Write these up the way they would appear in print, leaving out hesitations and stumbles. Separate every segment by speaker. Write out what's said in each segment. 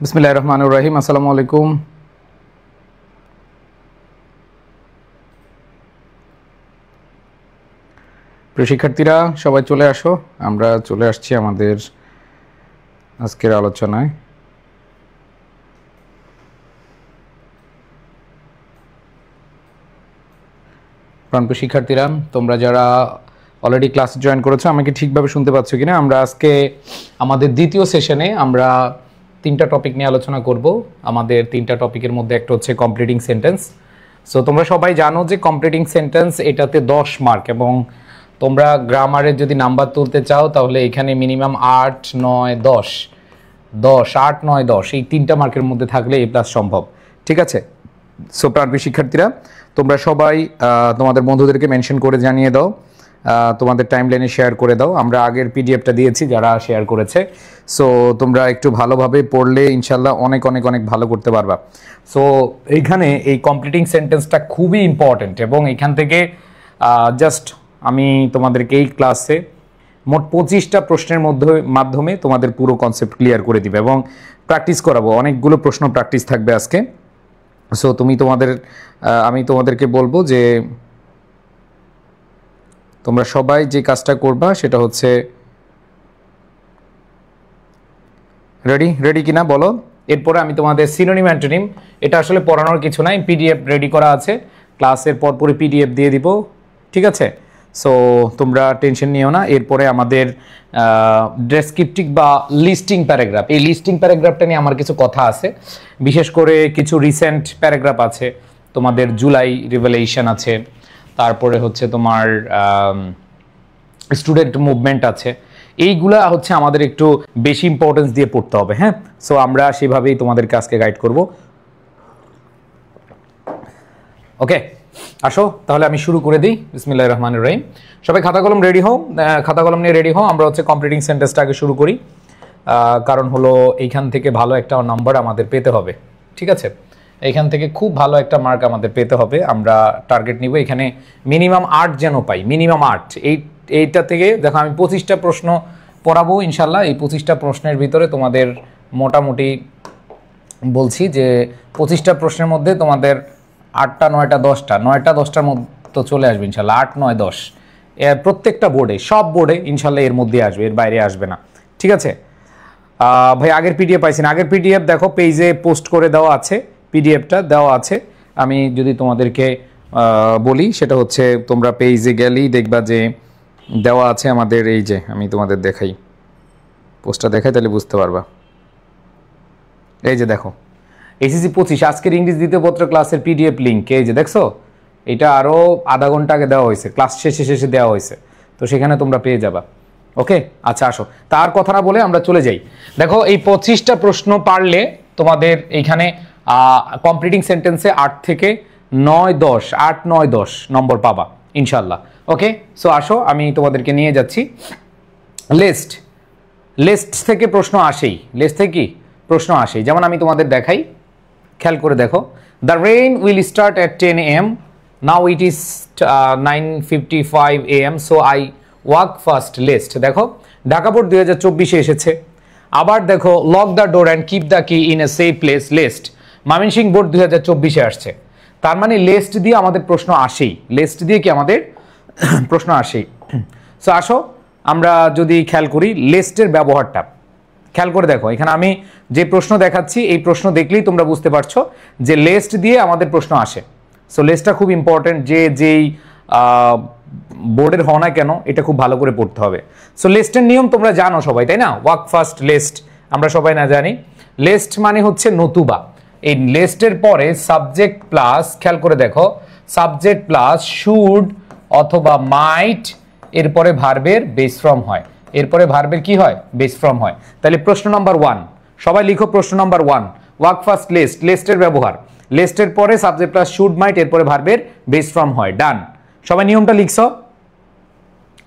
Speaker 1: বিসমিল্লাহির রহমানির রহিম। আসসালামু আলাইকুম। প্রিয় শিক্ষার্থীরা সবাই চলে আসো, আমরা চলে আসছি আমাদের আজকের আলোচনায়। প্রাণপ্রিয় শিক্ষার্থীরা, তোমরা যারা অলরেডি ক্লাস জয়েন করেছো, আমাকে ঠিকভাবে শুনতে পাচ্ছ কিনা? আমরা আজকে আমাদের দ্বিতীয় সেশনে আমরা তিনটা টপিক নিয়ে আলোচনা করব। আমাদের তিনটা টপিকের মধ্যে একটা হচ্ছে কমপ্লিটিং সেন্টেন্স। সো তোমরা সবাই জানো যে কমপ্লিটিং সেন্টেন্স এটাতে 10 মার্ক, এবং তোমরা গ্রামারের যদি নাম্বার তুলতে চাও তাহলে এখানে মিনিমাম 8, 9, 10 8, 9, 10 এই তিনটা মার্কের মধ্যে থাকলে এ প্লাস সম্ভব। ঠিক আছে? সো প্রাণপ্রিয় শিক্ষার্থীরা, তোমরা সবাই তোমাদের বন্ধুদেরকে মেনশন করে জানিয়ে দাও, তোমাদের টাইমলাইনে শেয়ার করে দাও। আমরা আগের পিডিএফটা দিয়েছি যারা শেয়ার করেছে। সো তোমরা একটু ভালোভাবে পড়লে ইনশাল্লাহ অনেক অনেক অনেক ভালো করতে পারবা। সো এইখানে এই কমপ্লিটিং সেন্টেন্সটা খুবই ইম্পর্টেন্ট, এবং এখান থেকে জাস্ট আমি তোমাদেরকে এই ক্লাসে মোট 25টা প্রশ্নের মাধ্যমে তোমাদের পুরো কনসেপ্ট ক্লিয়ার করে দিবে এবং প্র্যাকটিস করাবো। অনেকগুলো প্রশ্ন প্র্যাকটিস থাকবে আজকে। সো আমি তোমাদেরকে বলবো যে তোমরা সবাই যে কাজটা করবা সেটা হচ্ছে, রেডি কিনা বলো। এরপরে আমি তোমাদের সিনোনিম অ্যান্টোনিম, এটা আসলে পড়ানোর কিছু নাই, পিডিএফ রেডি করা আছে, ক্লাসের পরপরই পিডিএফ দিয়ে দিব। ঠিক আছে? সো তোমরা টেনশন নিও না। এরপরে আমাদের ডেসক্রিপটিভ বা লিস্টিং প্যারাগ্রাফ, এই লিস্টিং প্যারাগ্রাফটা নিয়ে আমার কিছু কথা আছে। বিশেষ করে কিছু রিসেন্ট প্যারাগ্রাফ আছে, তোমাদের জুলাই রিভেলেশন আছে, তারপরে হচ্ছে তোমার স্টুডেন্ট মুভমেন্ট আছে। এইগুলা হচ্ছে আমাদের একটু বেশি ইম্পর্টেন্স দিয়ে পড়তে হবে। হ্যাঁ, সো আমরা সেভাবেই তোমাদেরকে আজকে গাইড করব। ওকে, আসো তাহলে আমি শুরু করে দিই। বিসমিল্লাহির রহমানির রহিম। সবাই খাতা কলম রেডি হও, খাতা কলম নিয়ে রেডি হও। আমরা হচ্ছে কমপ্লিটিং সেন্টেন্সটা আগে শুরু করি, কারণ হলো এইখান থেকে ভালো একটা নাম্বার আমাদের পেতে হবে। ঠিক আছে? এইখান থেকে খুব ভালো একটা মার্ক আমাদের পেতে হবে। আমরা টার্গেট নিব এখানে মিনিমাম 8 যেন পাই, মিনিমাম 8। এইটা থেকে দেখো আমি 25টা প্রশ্ন পড়াবো ইনশাল্লাহ। এই 25টা প্রশ্নের ভিতরে তোমাদের মোটামুটি বলছি যে 25টা প্রশ্নের মধ্যে তোমাদের 8টা 9টা 10টার মতো চলে আসবে ইনশাল্লাহ। 8, 9, 10 এর প্রত্যেকটা বোর্ডে, সব বোর্ডে ইনশাল্লাহ এর মধ্যে আসবে, এর বাইরে আসবে না। ঠিক আছে ভাই? আগের পিডিএফ পাইছেন? আগের পিডিএফ দেখো পেজে পোস্ট করে দেওয়া আছে, পিডিএফটা দেওয়া আছে। আমি যদি তোমাদেরকে বলি সেটা হচ্ছে, তোমরা পেজে গেলেই দেখবা যে দেওয়া আছে আমাদের। এই যে আমি তোমাদের দেখাই, পোস্টটা দেখাই তাহলে বুঝতে পারবা। এই যে দেখো, এসএসসি 25 আজকের ইংলিশ দ্বিতীয় পত্র ক্লাসের পিডিএফ লিঙ্ক। এই যে দেখছো, এটা আরও আধা ঘন্টা আগে দেওয়া হয়েছে, ক্লাস শেষে দেওয়া হয়েছে, তো সেখানে তোমরা পেয়ে যাবা। ওকে, আচ্ছা আসো, তার কথা না বলে আমরা চলে যাই। দেখো এই 25টা প্রশ্ন পারলে তোমাদের এইখানে কমপ্লিটিং সেন্টেন্সে 8 থেকে 9, 10, 8, 9, 10 নম্বর পাবা ইনশাল্লাহ। ওকে, সো আসো আমি তোমাদেরকে নিয়ে যাচ্ছি। লিস্ট থেকে প্রশ্ন আসেই, লিস্ট থেকে কি প্রশ্ন আসেই। যেমন আমি তোমাদের দেখাই, খেয়াল করে দেখো। The rain will start at 10 AM, now it is 9:55 AM, so I walk first. List দেখো, ঢাকা বোর্ড 2024-এ এসেছে। আবার দেখো, lock the door and keep the key in a safe place. List Mymensingh board 2024-এ আসছে। তার মানে লিস্ট দিয়ে আমাদের প্রশ্ন আসেই, লিস্ট দিয়ে কি আমাদের প্রশ্ন আসেই। সো আসো আমরা যদি খেয়াল করি লিস্টের ব্যবহারটা, খেয়াল করে দেখো। এখানে আমি যে প্রশ্ন দেখাচ্ছি, এই প্রশ্ন দেখলেই তোমরা বুঝতে পারছো যে লিস্ট দিয়ে আমাদের প্রশ্ন আসে। সো লিস্টটা খুব ইম্পর্টেন্ট, যেই বোর্ডের হও না কেন এটা খুব ভালো করে পড়তে হবে। সো লিস্টের নিয়ম তোমরা জানো সবাই, তাই না? ওয়াক ফার্স্ট লিস্ট আমরা সবাই না জানি। লিস্ট মানে হচ্ছে নতুবা। এই লিস্টের পরে সাবজেক্ট প্লাস, খেয়াল করে দেখো, সাবজেক্ট প্লাস শুড অথবা মাইট, এরপরে ভার্বের বেস ফর্ম হয়। এরপরে ভার্বের কি হয়? বেস ফর্ম হয়। তাহলে প্রশ্ন নাম্বার 1, সবাই লিখো প্রশ্ন নাম্বার 1, ওয়াক ফার্স্ট লিস্ট, লিস্টের ব্যবহার। লিস্টের পরে সাবজেক্ট প্লাস শুড মাইট, এরপরে ভার্বের বেস ফর্ম হয়। ডান, সবাই নিয়মটা লিখছো?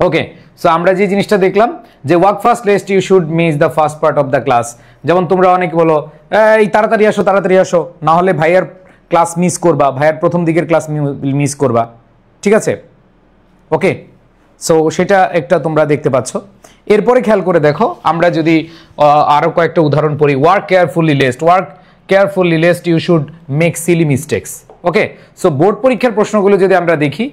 Speaker 1: ওকে, সো আমরা যে জিনিসটা দেখলাম যে walk first list you should miss the first part of the class. যেমন তোমরা অনেকে বলো এই তাড়াতাড়ি আসো, না হলে ভাইয়ার ক্লাস মিস করবা, ভাইয়ার প্রথম দিকের ক্লাস মিস করবা। ঠিক আছে? ওকে, সো সেটা একটা তোমরা দেখতে পাচ্ছ। এরপরে খেয়াল করে দেখো, আমরা যদি আরও কয়েকটা উদাহরণ পড়ি। Work carefully lest, work carefully lest you should make silly mistakes. Okay, so board পরীক্ষার প্রশ্নগুলো যদি আমরা দেখি,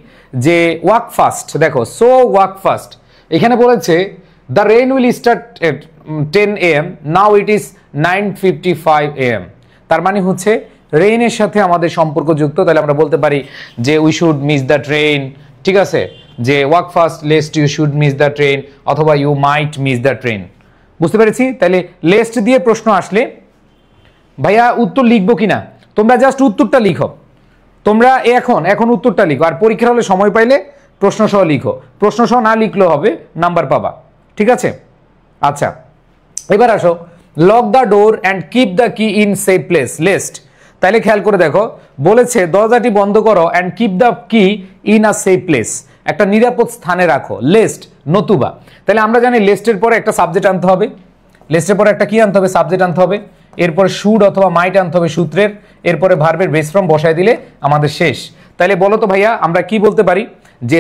Speaker 1: যে ওয়ার্ক ফাস্ট, দেখো সো ওয়ার্ক ফাস্ট, এখানে বলেছে the rain will start at 10 AM, now it is 9:55 AM। তার মানে হচ্ছে রেইনের সাথে আমাদের সম্পর্কযুক্ত, তাহলে আমরা বলতে পারি যে we should miss the train, ঠিক আছে, যে work fast lest you should miss the train, অথবা you might miss the train. বুঝতে পেরেছি? তাহলে লেস্ট দিয়ে প্রশ্ন আসলে ভাইয়া উত্তর লিখবো কিনা, তোমরা জাস্ট উত্তরটা লিখো, তোমরা এখন উত্তরটা লিখো, আর পরীক্ষার হলে সময় পাইলে প্রশ্ন সহ লিখো, প্রশ্ন সহ না লিখলেও হবে, নাম্বার পাবা, ঠিক আছে? আচ্ছা, এবার আসো, lock the door and keep the key in safe place least. তাহলে খেয়াল করে দেখো, বলেছে দরজাটি বন্ধ করো and keep the key in a safe place, একটা নিরাপদ স্থানে রাখো, লেস্ট নতুবা। তাহলে আমরা জানি লেস্টের পরে একটা সাবজেক্ট আনতে হবে, লেস্টের পরে একটা কি আনতে হবে, সাবজেক্ট আনতে হবে, এরপরে শুড অথবা মাইট আনতে হবে সূত্রের, এরপরে ভার্বের বেস ফর্ম বসায় দিলে আমাদের শেষ। তাহলে বলো তো ভাইয়া আমরা কি বলতে পারি, যে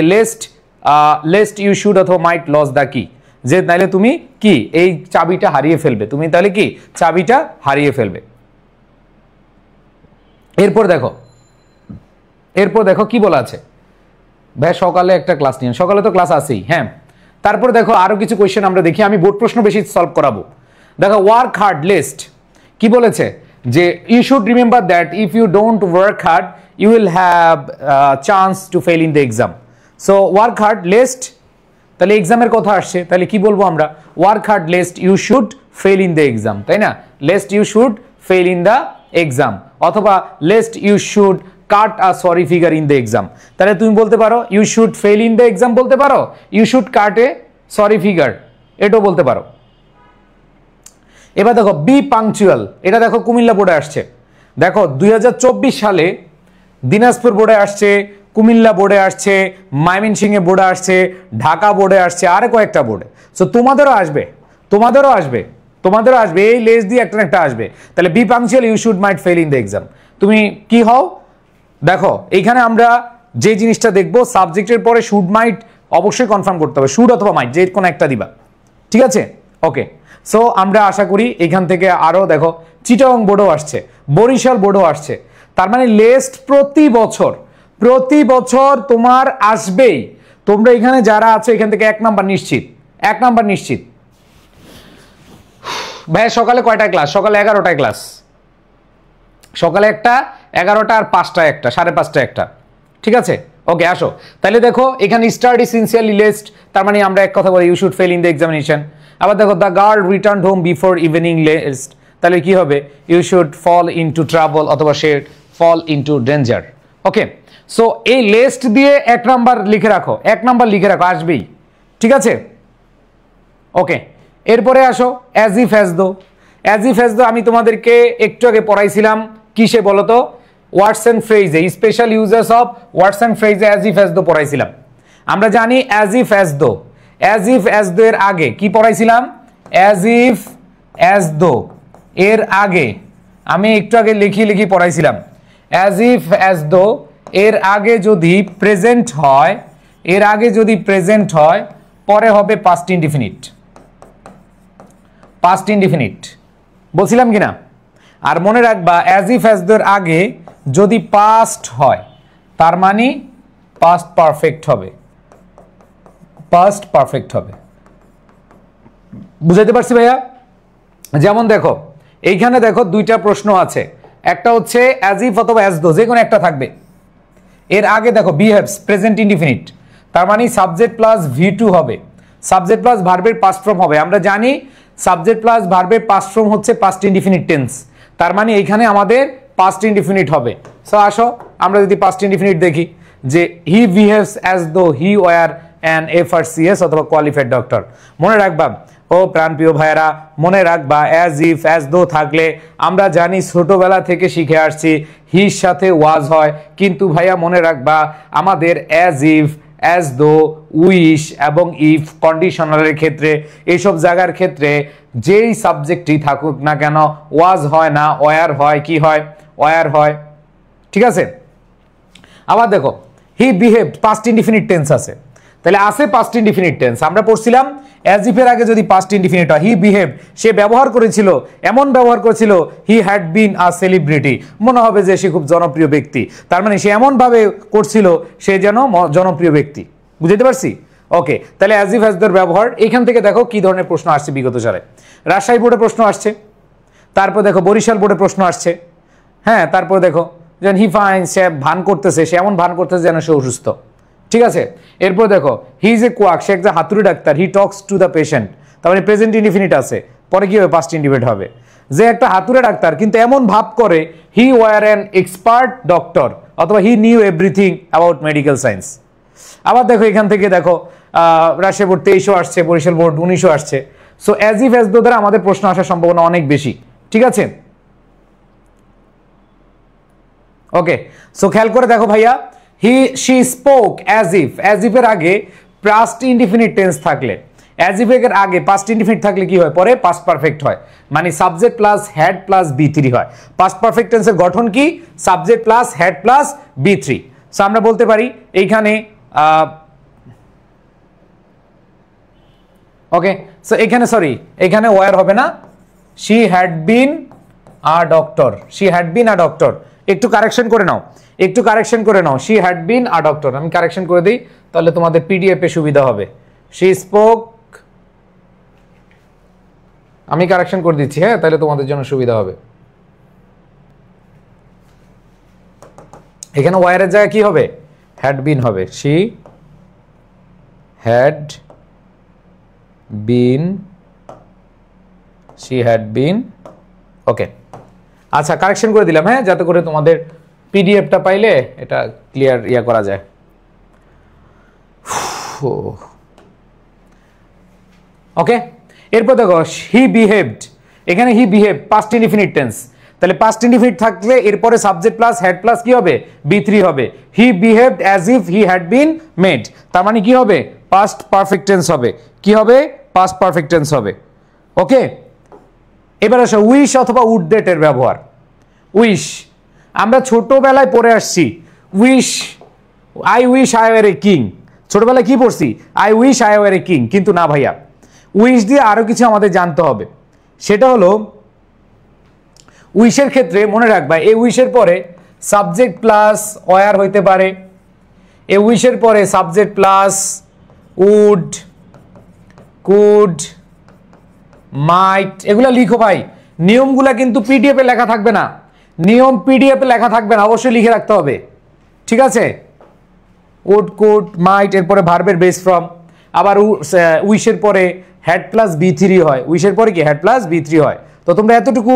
Speaker 1: লেস্ট ইউ শুড অথবা মাইট লস দ্য কি, যে তাহলে তুমি কি এই চাবিটা হারিয়ে ফেলবে, তুমি তাহলে কি চাবিটা হারিয়ে ফেলবে। এরপর দেখো কি বলা আছে ভাই, সকালে একটা ক্লাস নিয়ে, সকালে তো ক্লাস আছেই, হ্যাঁ। তারপর দেখো আরো কিছু কোয়েশ্চেন আমরা দেখি, আমি বোর্ড প্রশ্ন বেশি সলভ করাবো। দেখো ওয়ার্ক হার্ড লেস্ট কি বলেছে, যে you should remember that if you don't work hard you will have chance to fail in the exam. So work hard lest, তাহলে এক্সামের কথা আসছে, তাহলে কি বলবো আমরা, work hard lest you should fail in the exam, তাই না? Lest you should fail in the exam, অথবা lest you should cut a sorry figure in the exam. তাহলে তুমি বলতে পারো you should fail in the exam বলতে পারো, you should cut a sorry figure এটাও বলতে পারো। এবার দেখো বি পাংচুয়াল, এটা দেখো কুমিল্লা বোর্ডে আসছে, দেখো 2024 সালে দিনাজপুর বোর্ডে আসছে, কুমিল্লা বোর্ডে আসছে, ময়মনসিংহে বোর্ডে আসছে, ঢাকা বোর্ডে আসছে, আরো কয়েকটা বোর্ডে। সো তোমাদেরও আসবে, এই লেস দিয়ে একটা একটা আসবে। তাহলে be punctual you should might fail in the exam, তুমি কি হও দেখো। এইখানে আমরা যে জিনিসটা দেখবো, সাবজেক্টের পরে শুড মাইট অবশ্যই কনফার্ম করতে হবে, শুড অথবা মাইট যে কোনো একটা দিবা, ঠিক আছে? ওকে, সো আমরা আশা করি এখান থেকে আরো দেখো চিটাগং বোর্ডও আসছে, বরিশাল বোর্ডও আসছে, তার মানে লিস্ট প্রতি বছর তোমার আসবেই। তোমরা এখানে যারা আছো এখান থেকে 1 নাম্বার নিশ্চিত। ভাই সকালে কয়টা ক্লাস? সকালে 11টায় ক্লাস, সকালে একটা, 11টা আর 5টায় একটা, 5:30টায় একটা, ঠিক আছে? ওকে আসো, তাহলে দেখো এখানে স্টাডি সিনসিয়ারলি লেস্ট, তার মানে আমরা এক কথা বলি you should fail in the examination. আবার দেখো the girl return home before evening lest, তাহলে কি হবে, you should fall into trouble অথবা should fall into danger. Okay, so এই লিস্ট দিয়ে 1 নাম্বার লিখে রাখো, আসবেই, ঠিক আছে? ওকে, এরপরে আসো অ্যাজ ইফ অ্যাজ দো, আমি তোমাদেরকে একটু আগে পড়াইছিলাম কিসে বলো তো, ওয়ার্ডস এন্ড ফ্রেজে, special usages of words and ফ্রেজে অ্যাজ ইফ অ্যাজ দো পড়াইছিলাম। আমরা জানি অ্যাজ ইফ অ্যাজ দো এর আগে কি পড়াইছিলাম, অ্যাজ ইফ অ্যাজ দো এর আগে আমি একটু আগে লিখি পড়াইছিলাম, অ্যাজ ইফ অ্যাজ দো এর আগে যদি প্রেজেন্ট হয়, পরে হবে পাস্ট ইনডিফিনিট, বলছিলাম কিনা? আর মনে রাখবা অ্যাজ ইফ অ্যাজ দো এর আগে যদি পাস্ট হয় তার মানে পাস্ট পারফেক্ট হবে, বুঝাইতে পারছি ভাইয়া? যেমন দেখো এইখানে দেখো 2টা প্রশ্ন আছে, একটা হচ্ছে অ্যাজ ইফ অথবা অ্যাজ দো, যে কোনো একটা থাকবে। এর আগে দেখো বিহেভস প্রেজেন্ট ইনডিফিনিট, তার মানে সাবজেক্ট প্লাস V2 হবে, সাবজেক্ট প্লাস ভার্বের পাস্ট ফর্ম হবে। আমরা জানি সাবজেক্ট প্লাস ভার্বের পাস্ট ফর্ম হচ্ছে পাস্ট ইনডিফিনিট টেন্স, তার মানে এইখানে আমাদের পাস্ট ইনডিফিনিট হবে। সো আসো আমরা যদি পাস্ট ইনডিফিনিট দেখি, যে হি behaves as though he were an FRCS অথবা কোয়ালিফাইড ডক্টর। মনে রাখবা ও প্রাণপ্রিয় ভাইয়েরা, মনে রাখবা অ্যাজ ইফ অ্যাজ দো থাকলে আমরা জানি ছোটবেলা থেকে শিখে আসছি হির সাথে ওয়াজ হয়, কিন্তু ভাইয়া মনে রাখবা আমাদের অ্যাজ ইফ অ্যাজ দো উইশ এবং ইফ কন্ডিশনালের ক্ষেত্রে, এইসব জায়গার ক্ষেত্রে যেই সাবজেক্টই থাকুক না কেন ওয়াজ হয় না, ওয়ার হয়, কি হয়, ওয়ার হয়, ঠিক আছে? আবার দেখো হি বিহেভড পাস্ট ইনডিফিনিট টেন্স আছে, তাহলে আছে পাস্ট ইনডিফিনিট টেন্স। আমরা পড়ছিলাম অ্যাজ ইফ এর আগে যদি পাস্ট ইনডিফিনিট হয়, হি বিহেভ, সে ব্যবহার করেছিল, এমন ব্যবহার করেছিল, he had been a celebrity, মনে হবে যে সে খুব জনপ্রিয় ব্যক্তি, তার মানে সে এমন ভাবে করছিল সে যেন জনপ্রিয় ব্যক্তি। বুঝতে পারছি? ওকে, তাহলে অ্যাজ ইফ হ্যাজ দেয়ার ব্যবহার। এখান থেকে দেখো কি ধরনের প্রশ্ন আসছে বিগত সালে। রাজশাহী বোর্ডে প্রশ্ন আসছে, তারপর দেখো বরিশাল বোর্ডে প্রশ্ন আসছে, হ্যাঁ, তারপর দেখো যেন হি ফাইন, সে ভান করতেছে, সে এমন ভান করতেছে যেন সে অসুস্থ, ঠিক আছে। এরপর দেখো হি ইজ এ কোয়াক, সে একটা হাতুড়ি doctor, he Tux to the patient, তার মানে প্রেজেন্ট ইনডিফিনিট আছে, পরে কি হবে পাস্ট ইনডিফিনিট হবে। যে একটা হাতুড়ে ডাক্তার কিন্তু এমন ভাব করে, he were an expert doctor, অথবা he knew everything about medical science. আবার দেখো এখান থেকে দেখো রাজশাহী বোর্ড 2300 আসছে, বরিশাল বোর্ড 1900 আসছে। সো অ্যাজ ইফ অ্যাজ দো দ্বারা আমাদের প্রশ্ন আসার সম্ভাবনা অনেক বেশি, ঠিক আছে। ওকে, সো খেয়াল করে দেখো ভাইয়া, she spoke as if, as if এর আগে পাস্ট ইনডিফিনিট টেন্স থাকলে, অ্যাজ ইফ এর আগে পাস্ট ইনডিফিনিট থাকলে কি হয়, পরে পাস্ট পারফেক্ট হয়, মানে সাবজেক্ট প্লাস হ্যাড প্লাস বি3 হয়। পাস্ট পারফেক্ট টেন্সের গঠন কি, সাবজেক্ট প্লাস হ্যাড প্লাস বি3। সো আমরা বলতে পারি এইখানে ওকে, সো এখানে সরি, এখানে ওয়ার হবে না, she had been a doctor, she had been a doctor. একটু কারেকশন করে নাও, একটু কারেকশন করে নাও, she had been a doctor. আমি কারেকশন করে দিই, তাহলে তোমাদের পিডিএফ এ সুবিধা হবে। শি স্পোক, আমি কারেকশন করে দিচ্ছি, হ্যাঁ, তাহলে তোমাদের জন্য সুবিধা হবে। এখানে ওয়ারের জায়গায় কি হবে, হ্যাড বিন হবে, she had been, she had been. Okay, আচ্ছা কারেকশন করে দিলাম, হ্যাঁ, যাতে করে তোমাদের পিডিএফটা পাইলে এটা ক্লিয়ার ইয়া করা যায়। ওকে, এরপর দেখো হি বিহেভড, এখানে হি বিহেভ পাস্ট ইনডিফিনিট টেন্স, তাহলে পাস্ট ইনডিফিনিট থাকলে এরপরে সাবজেক্ট প্লাস হেড প্লাস কি হবে, বি3 হবে। হি behaved as if he had been made, তার মানে কি হবে, পাস্ট পারফেক্ট টেন্স হবে, কি হবে, পাস্ট পারফেক্ট টেন্স হবে। ওকে, এবার আসো উইশ অথবা উড দ্যাট এর ব্যবহার। উইশ আমরা ছোটবেলায় পড়ে আসছি, wish, I wish I were a king, ছোটবেলায় কি পড়ছি, I wish I were a king. কিন্তু না ভাইয়া, উইশ দিয়ে আরো কিছু আমাদের জানতে হবে, সেটা হলো উইশের ক্ষেত্রে মনে রাখবা, এই উইশের পরে সাবজেক্ট প্লাস ওয়ার হইতে পারে, এই উইশের পরে সাবজেক্ট প্লাস উড, কুড, মাইট, এগুলা লিখো ভাই। নিয়মগুলা কিন্তু পিডিএফ এ লেখা থাকবে না, নিয়ম পিডিএফ এ লেখা থাকবে না, অবশ্যই লিখে রাখতে হবে, ঠিক আছে। উড, কুড, মাইট, এরপরে ভার্বের বেস ফ্রম, আবার উইশের পরে হ্যাড প্লাস বি3 হয়, উইশের পরে কি হ্যাড প্লাস বি3 হয়। তো তোমরা এতটুকু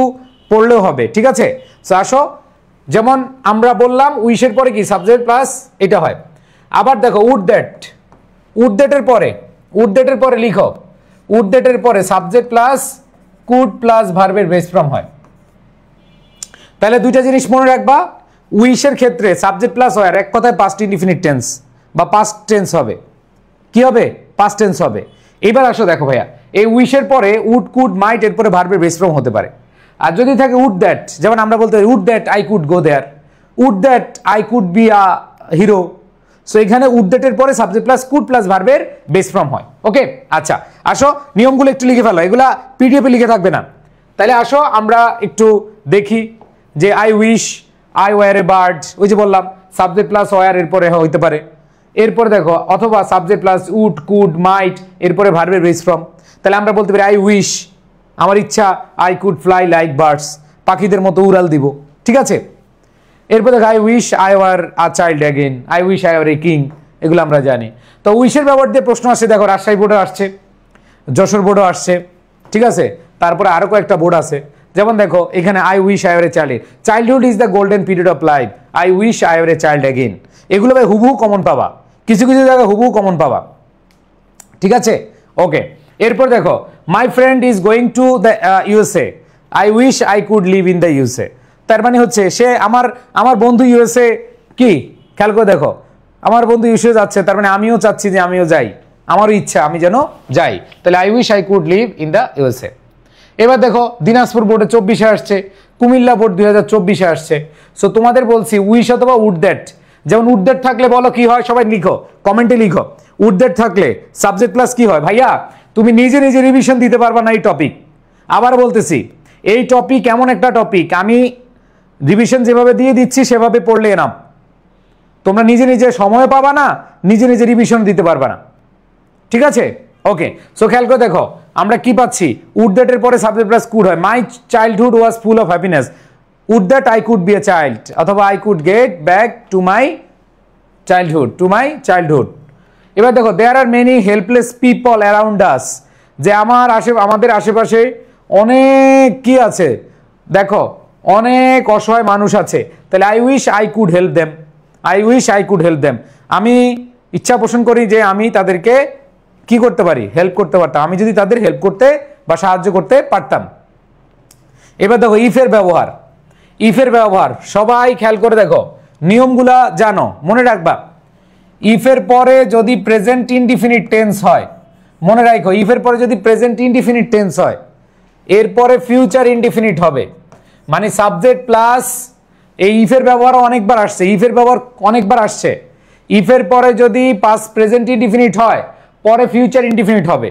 Speaker 1: পড়লেও হবে, ঠিক আছে। সো আসো, যেমন আমরা বললাম উইশের পরে কি সাবজেক্ট প্লাস এটা হয়। আবার দেখো উড দ্যাট, উড দ্যাটের পরে, উড দ্যাটের পরে লিখো, উড দ্যাটের পরে সাবজেক্ট প্লাস কুড প্লাস ভার্বের বেস ফ্রম হয়। তাহলে দুইটা জিনিস মনে রাখবা, উইশের ক্ষেত্রে সাবজেক্ট প্লাস ওয়ার, এক কথায় পাস্ট ইনডিফিনিট টেন্স বা পাস্ট টেন্স হবে, কি হবে, পাস্ট টেন্স হবে। এবার আসো দেখো ভাইয়া, এই উইশের পরে উড, কুড, মাইট, এরপরে ভার্বের বেস ফ্রম হতে পারে। আর যদি থাকে উড দ্যাট, যেমন আমরা বলতে পারি would that I could go there, would that I could be a hero. So এখানে উড দ্যাটের পরে সাবজেক্ট প্লাস কুড প্লাস ভার্বের বেস ফ্রম হয়। ওকে, আচ্ছা আসো নিয়মগুলো একটু লিখে ফেলো, এগুলা পিডিএফ এ লিখে থাকবে না। তাহলে আসো আমরা একটু দেখি যে I wish I were a bird, ওই যে বললাম সাবজেক্ট প্লাস ওয়ার এরপরে হইতে পারে। এরপরে দেখো অথবা সাবজেক্ট প্লাস উড, কুড, মাইট, এরপরে ভার্বের বেস ফ্রম। তাহলে আমরা বলতে পারি আই উইশ, আমার ইচ্ছা, I could fly like birds, পাখিদের মতো উড়াল দিব, ঠিক আছে। এরপর দেখো I wish I were a child again, I wish I were a king, এগুলো আমরা জানি। তো উইশের ব্যবহার দিয়ে প্রশ্ন আসছে, দেখো রাজশাহী বোর্ডে আসছে, যশোর বোর্ডও আসছে, ঠিক আছে। তারপরে আরো কয়েকটা বোর্ড আছে, যেমন দেখো এখানে I wish I were a child, childhood is the golden period of life, I wish I were a child again. এগুলো ভাই হুবহু কমন পাবা, কিছু কিছু জায়গায় হুবহু কমন পাবা, ঠিক আছে। ওকে, এরপর দেখো my friend is going to the USA, I wish I could live in the USA. তার মানে হচ্ছে সে আমার বন্ধু ইউএসএ, কি খেয়াল করে দেখো, আমার বন্ধু ইউএসএ যাচ্ছে, তার মানে আমিও চাচ্ছি যে আমিও যাই, আমারও ইচ্ছা আমি যেন যাই, তাহলে I wish I could live in the USA. এবার দেখো দিনাজপুর বোর্ডে 24-এ আসছে, কুমিল্লা বোর্ড 2024-এ আসছে। সো তোমাদের বলছি উইশ অথবা উড দ্যাট যেমন উদ্দেট থাকলে বলো কি হয়, সবাই লিখো, কমেন্টে লিখো। উদ্দেট থাকলে সাবজেক্ট প্লাস কি হয়? ভাইয়া তুমি নিজে নিজে রিভিশন দিতে পারবা না এই টপিক। আবার বলতেছি, এই টপিক এমন একটা টপিক, আমি রিভিশন যেভাবে দিয়ে দিচ্ছি সেভাবে পড়লে না, তোমরা নিজে নিজে সময় পাবা না, নিজে নিজে রিভিশন দিতে পারবা না। ঠিক আছে? ওকে, সো খেয়াল করে দেখো আমরা কি পাচ্ছি, উড দ্যাটের পরে সাবজেক্ট প্লাস কুড হয়। My childhood was full of happiness. Would that I could be a child, অথবা I could get back to my childhood, to my childhood. এবার দেখো, there are many helpless people around us, যে আমাদের আশেপাশে অনেক কি আছে, দেখো অনেক অসহায় মানুষ আছে। তাহলে I wish I could help them, I wish I could help them, আমি ইচ্ছা পোষণ করি যে আমি তাদেরকে কি করতে পারি, হেল্প করতে পারতাম, আমি যদি তাদের হেল্প করতে বা সাহায্য করতে পারতাম। এবার দেখো ইফের ব্যবহার, ইফের ব্যবহার সবাই খেয়াল করে দেখো, নিয়মগুলা জানো, মনে রাখবা। ইফের পরে যদি প্রেজেন্ট ইনডিফিনিট টেন্স হয়, মনে রাখো ইফের পরে যদি প্রেজেন্ট ইনডিফিনিট টেন্স হয়, এরপরে ফিউচার ইনডিফিনিট হবে, মানে সাবজেক্ট প্লাস, এই ইফের ব্যবহার অনেকবার আসছে, ইফের ব্যবহার অনেকবার আসছে। ইফের পরে যদি পাস্ট প্রেজেন্ট ইনডিফিনিট হয়, পরে ফিউচার ইনডিফিনিট হবে।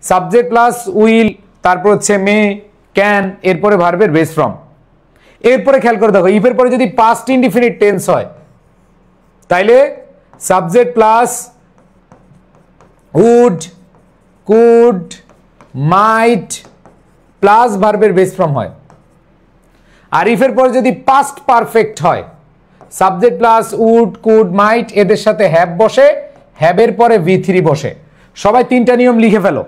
Speaker 1: সাবজেক্ট প্লাস উইল, তারপর হচ্ছে মে, ক্যান, এরপরে ভার্বের বেস ফ্রম। এরপরে খেয়াল করে দেখো, ইফের পরে যদি পাস্ট ইনডিফিনিট টেন্স হয়, তাইলে subject plus would, could, might plus ভার্বের বেস ফ্রম হয়। আর ইফের পরে যদি পাস্ট পারফেক্ট হয়, subject plus would, could, might, এদের সাথে হ্যাভ বসে, হ্যাভের পরে V3 বসে। সবাই তিনটা নিয়ম লিখে ফেলো,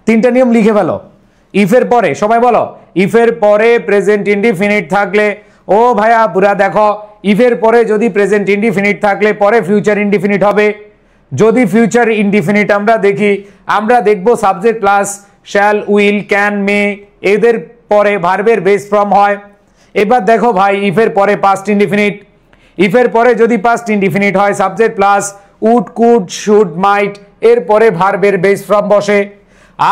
Speaker 1: তিনটা নিয়ম লিখে ফেলো। ইফের পরে সবাই বলো, ইফের পরে প্রেজেন্ট ইনডিফিনিট থাকলে, ও ভাইয়া পুরা দেখো, ইফের পরে যদি প্রেজেন্ট ইনডিফিনিট থাকলে পরে ফিউচার ইনডিফিনিট হবে। যদি ফিউচার ইনডিফিনিট আমরা দেখি, আমরা দেখব subject plus shall, will, can, may, এদের পরে ভার্বের বেস ফ্রম হয়। এবার দেখো ভাই, ইফের পরে পাস্ট ইনডিফিনিট, ইফের পরে যদি পাস্ট ইনডিফিনিট হয়, subject plus would, could, should, might, এর পরে ভার্বের বেস ফ্রম বসে।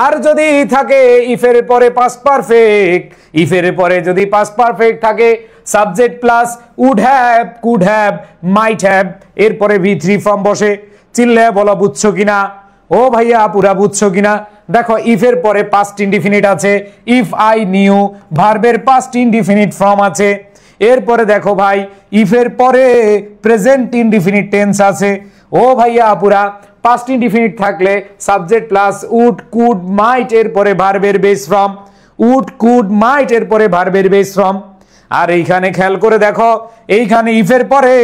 Speaker 1: আর যদি থাকে ইফের পরে পাস্ট পারফেক্ট, ইফের পরে যদি পাস্ট পারফেক্ট থাকে, subject plus would have, could have, might have, এরপরে V3 ফর্ম বসে। চিল্লে বলো বুঝছো কিনা? ও ভাইয়া পুরা বুঝছো কিনা? দেখো ইফের পরে পাস্ট ইনডিফিনিট আছে, ইফ আই নিউ, ভার্বের পাস্ট ইনডিফিনিট ফর্ম আছে। এরপরে দেখো ভাই, ইফের পরে প্রেজেন্ট ইনডিফিনিট টেন্স আছে। ও ভাইয়া পুরা পাস্ট ইনডিফিনিট থাকলে সাবজেক্ট প্লাস উড, কুড, মাইট, এরপরে ভার্বের বেস ফ্রম, উড, কুড, মাইট, এরপরে ভার্বের বেস ফ্রম। আর এইখানে খেয়াল করে দেখো, এইখানে ইফের পরে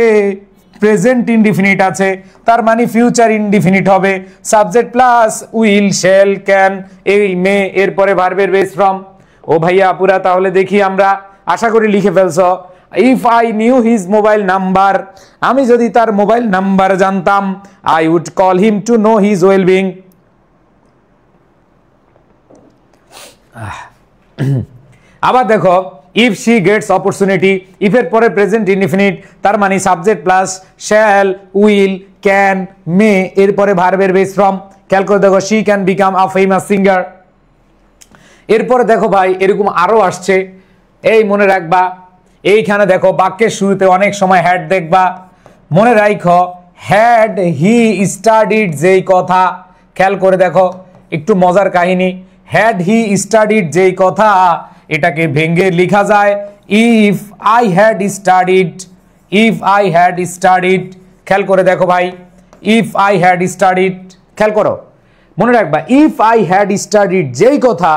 Speaker 1: প্রেজেন্ট ইনডিফিনিট আছে, তার মানে ফিউচার ইনডিফিনিট হবে। Subject plus will, shall, can, এই মে, এরপরে ভার্বের বেস ফ্রম। ও ভাইয়া পুরা তাহলে দেখি আমরা, আশা করি লিখে ফেলছো। If I knew his mobile number, আমি যদি তার মোবাইল নাম্বার জানতাম, I would call him to know his wellbeing. আবার দেখো, ইফ শি গেটস অপরচুনিটি, ইফের পরে প্রেজেন্ট ইনডিফিনিট, তার মানে subject plus shall, will, can, may, এরপরে ভার্বের বেস ফ্রম। খেয়াল করে দেখো, she can become a famous singer. এরপরে দেখো ভাই, এরকম আরো আসছে, এই মনে রাখবা। এইখানে দেখো বাক্যের শুরুতে অনেক সময় হ্যাড দেখবা, মনে রাখো হ্যাড হি স্টাডিড, যেই কথা, খেয়াল করে দেখো একটু মজার কাহিনী। হ্যাড হি স্টাডিড যেই কথা, এটাকে ভেঙে লেখা যায় if I had studied, if I had studied. খেয়াল করে দেখো ভাই, ইফ আই হ্যাড স্টাডিড, খেয়াল করো, মনে রাখবা ইফ আই হ্যাড স্টাডিড যেই কথা,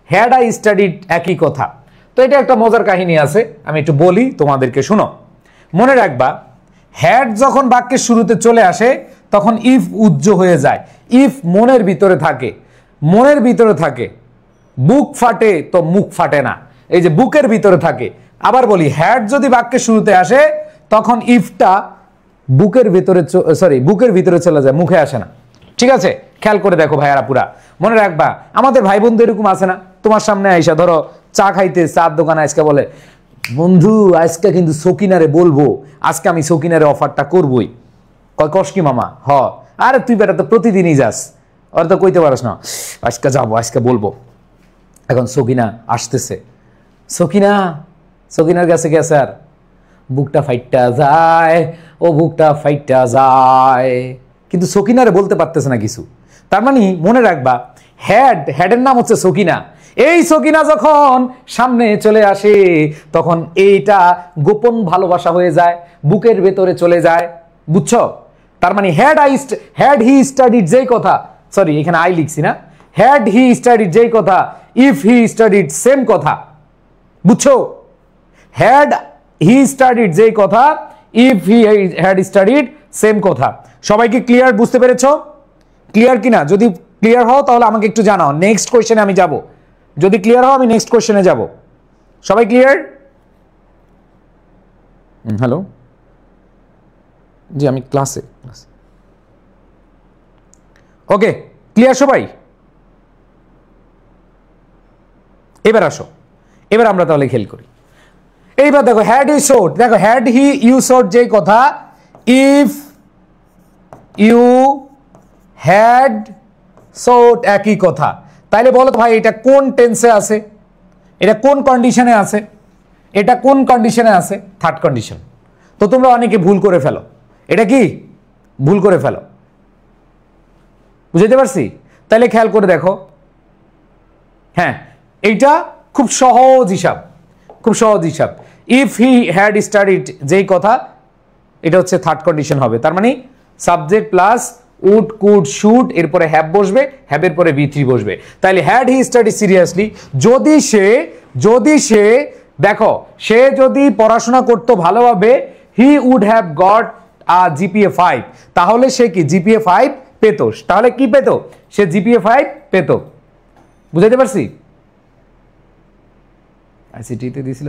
Speaker 1: হ্যাড আই স্টাডিড একই কথা। তো এটা একটা মজার কাহিনী আছে, আমি একটু বলি তোমাদেরকে, শুনো। মনে রাখবা, হ্যাড যখন বাক্যের শুরুতে চলে আসে তখন ইফ উজ্জ হয়ে যায়। ইফ মনের ভিতরে থাকে, মনের ভিতরে থাকে, বুক ফাটে তো মুখ ফাটে না, এই যে বুকের ভিতরে থাকে। আবার বলি, হ্যাড যদি বাক্যের শুরুতে আসে তখন ইফটা বুকের ভিতরে, বুকের ভিতরে চলে যায়, মুখে আসে না। ঠিক আছে? খেয়াল করে দেখো ভাইয়ারা পুরা, মনে রাখবা। আমাদের ভাই বন্ধু এরকম আছে না, তোমার সামনে আইসা ধরো চা খাইতে, চার দোকানে আজকে বলে, বন্ধু আজকে কিন্তু সকিনারে বলবো, আজকে আমি সকিনারে অফারটা করবই। কয় কস কি মামা? হ। আরে তুই বেটা তো প্রতিদিনই যাস, আর তো কইতে পারস না, আজকে যাবো, আজকে বলবো। এখন সকিনা আসতেছে, সকিনা, সকিনার কাছে গেছে, আর বুকটা ফাইটটা যায়, ও বুকটা ফাইটটা যায়, কিন্তু সকিনারে বলতে পারতেছে না কিছু। তার মানে মনে রাখবা, হেডের নাম হচ্ছে সকিনা। এই সকিনা যখন সামনে চলে আসে তখন এইটা গোপন ভালোবাসা হয়ে যায়, বুকের ভেতরে চলে যায়, বুঝছো? তার মানে হ্যাড হি স্টাডিড যেই কথা, সরি এখানে আই লিখছি না, হ্যাড হি স্টাডিড যেই কথা, ইফ হি স্টাডিড সেম কথা, বুঝছো? হ্যাড হি স্টাডিড যেই কথা, if he had studied same কথা। সবাইকে ক্লিয়ার, বুঝতে পেরেছো? ক্লিয়ার কিনা? যদি ক্লিয়ার হও তাহলে আমাকে একটু জানাও, নেক্সট কোশ্চেনে আমি যাব। যদি ক্লিয়ার হও আমি নেক্সট কোশ্চেনে যাব। সবাই ক্লিয়ার? হ্যালো, জি আমি ক্লাসে। ওকে, ক্লিয়ার সবাই? এবার আসো, এবার আমরা তাহলে খেল করি। এইবার দেখো, হ্যাড হি শোড, দেখো হ্যাড হি ইউ শোড যেই কথা, ইফ ইউ হ্যাড শোড একই কথা। তাইলে বলো ভাই এটা কোন টেন্সে আছে, এটা কোন কন্ডিশনে আছে, এটা কোন কন্ডিশনে আছে? Third condition. তো তোমরা অনেকে ভুল করে ফেলো, এটা কি ভুল করে ফেলো, বুঝতে পারছি? তাহলে খেয়াল করে দেখো, হ্যাঁ এইটা খুব সহজ হিসাব, খুব সহজ হিসাব। ইফ হি হ্যাড স্টাডিড যেই কথা, এটা হচ্ছে থার্ড কন্ডিশন হবে। তার মানে subject plus would could should, এরপরে হ্যাভ বসবে, হ্যাভের পরে V3 বসবে। তাহলে হ্যাড হি স্টাডি সিরিয়াসলি, যদি সে দেখো সে যদি পড়াশোনা করতো ভালোভাবে, he would have got GPA 5, তাহলে সে কি GPA 5 পেত। তাহলে কি পেত? সে GPA 5 পেত। বুঝাইতে পারছি? আইসিটিতে দিছিল।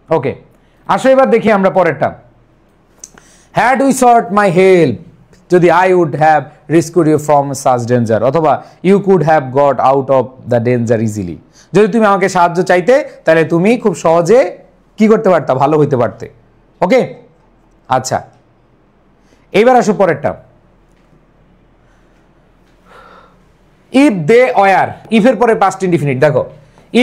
Speaker 1: ওকে, আসো এবার দেখি আমরা পরেরটা। Had we sought my help, যদি I would have rescued you from such danger, অথবা you could have got out of the danger easily. যদি তুমি আমাকে সাহায্য চাইতে তাহলে তুমি খুব সহজে কি করতে পারতা? ভালো হইতে পারতে। ওকে, আচ্ছা এইবার আসো পরেরটা। ইফ দে ওয়ার, ইফের পরে পাস্ট ইনডিফিনিট, দেখো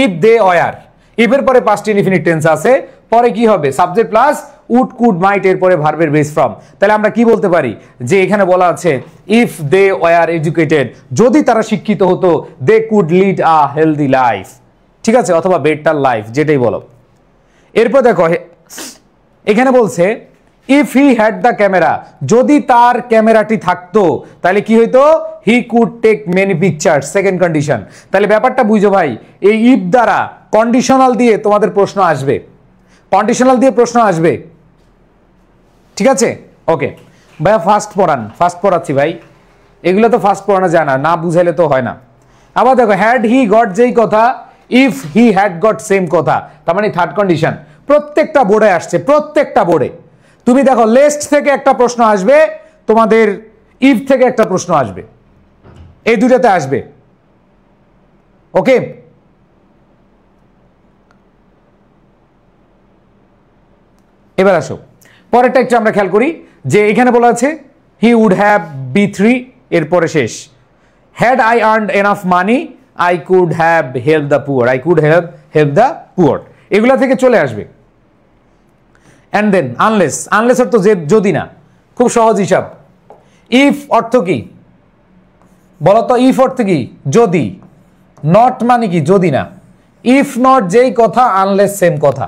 Speaker 1: ইফ দে ওয়ার, ইফের পরে পাস্ট ইনডিফিনিট টেন্স আছে, পরে কি হবে? Subject plus would could might, এর পরে ভার্বের বেস ফ্রম। তাহলে আমরা কি বলতে পারি? যে এখানে বলা আছে ইফ দে ওয়ার এডুকেটেড, যদি তারা শিক্ষিত হতো, they could lead a healthy life, ঠিক আছে, অথবা বেটার লাইফ, যেটাই বলো। এরপর দেখো এখানে বলছে if he had the camera, যদি তার ক্যামেরাটি থাকতো তাহলে কি হইতো? He could take many picture, second condition. তাহলে ব্যাপারটা বুঝো ভাই, এই ইফ দ্বারা কন্ডিশনাল দিয়ে তোমাদের প্রশ্ন আসবে, কন্ডিশনাল দিয়ে প্রশ্ন আসবে, ঠিক আছে? ওকে ভাইয়া ফার্স্ট পড়ান, ফার্স্ট পড়াচ্ছি ভাই, এগুলো তো ফার্স্ট পড়ানো যায় না, না বুঝাইলে তো হয় না। আবার দেখো হ্যাড হি গট যেই কথা, if he had got same কথা, তার মানে থার্ড কন্ডিশন। প্রত্যেকটা বোর্ডে আসছে, প্রত্যেকটা বোর্ডে। তুমি দেখো লেস্ট থেকে একটা প্রশ্ন আসবে, তোমাদের ইফ থেকে একটা প্রশ্ন আসবে, এই দুটাতে আসবে। ওকে, এবার আসো পরেরটা একটু আমরা খেয়াল করি, যে এখানে বলা আছে হি উড হ্যাভ B3, এরপরে শেষ। Had I earned enough money, I could have help the poor, I could have help the poor, এগুলা থেকে চলে আসবে। অ্যান্ড দেন আনলেস, আনলেস অর্থ যদি না, খুব সহজ হিসাব। ইফ অর্থ কি বলতো? ইফ অর্থ কি? যদি। নট মানে কি? যদি না। ইফ নট যেই কথা, আনলেস সেম কথা,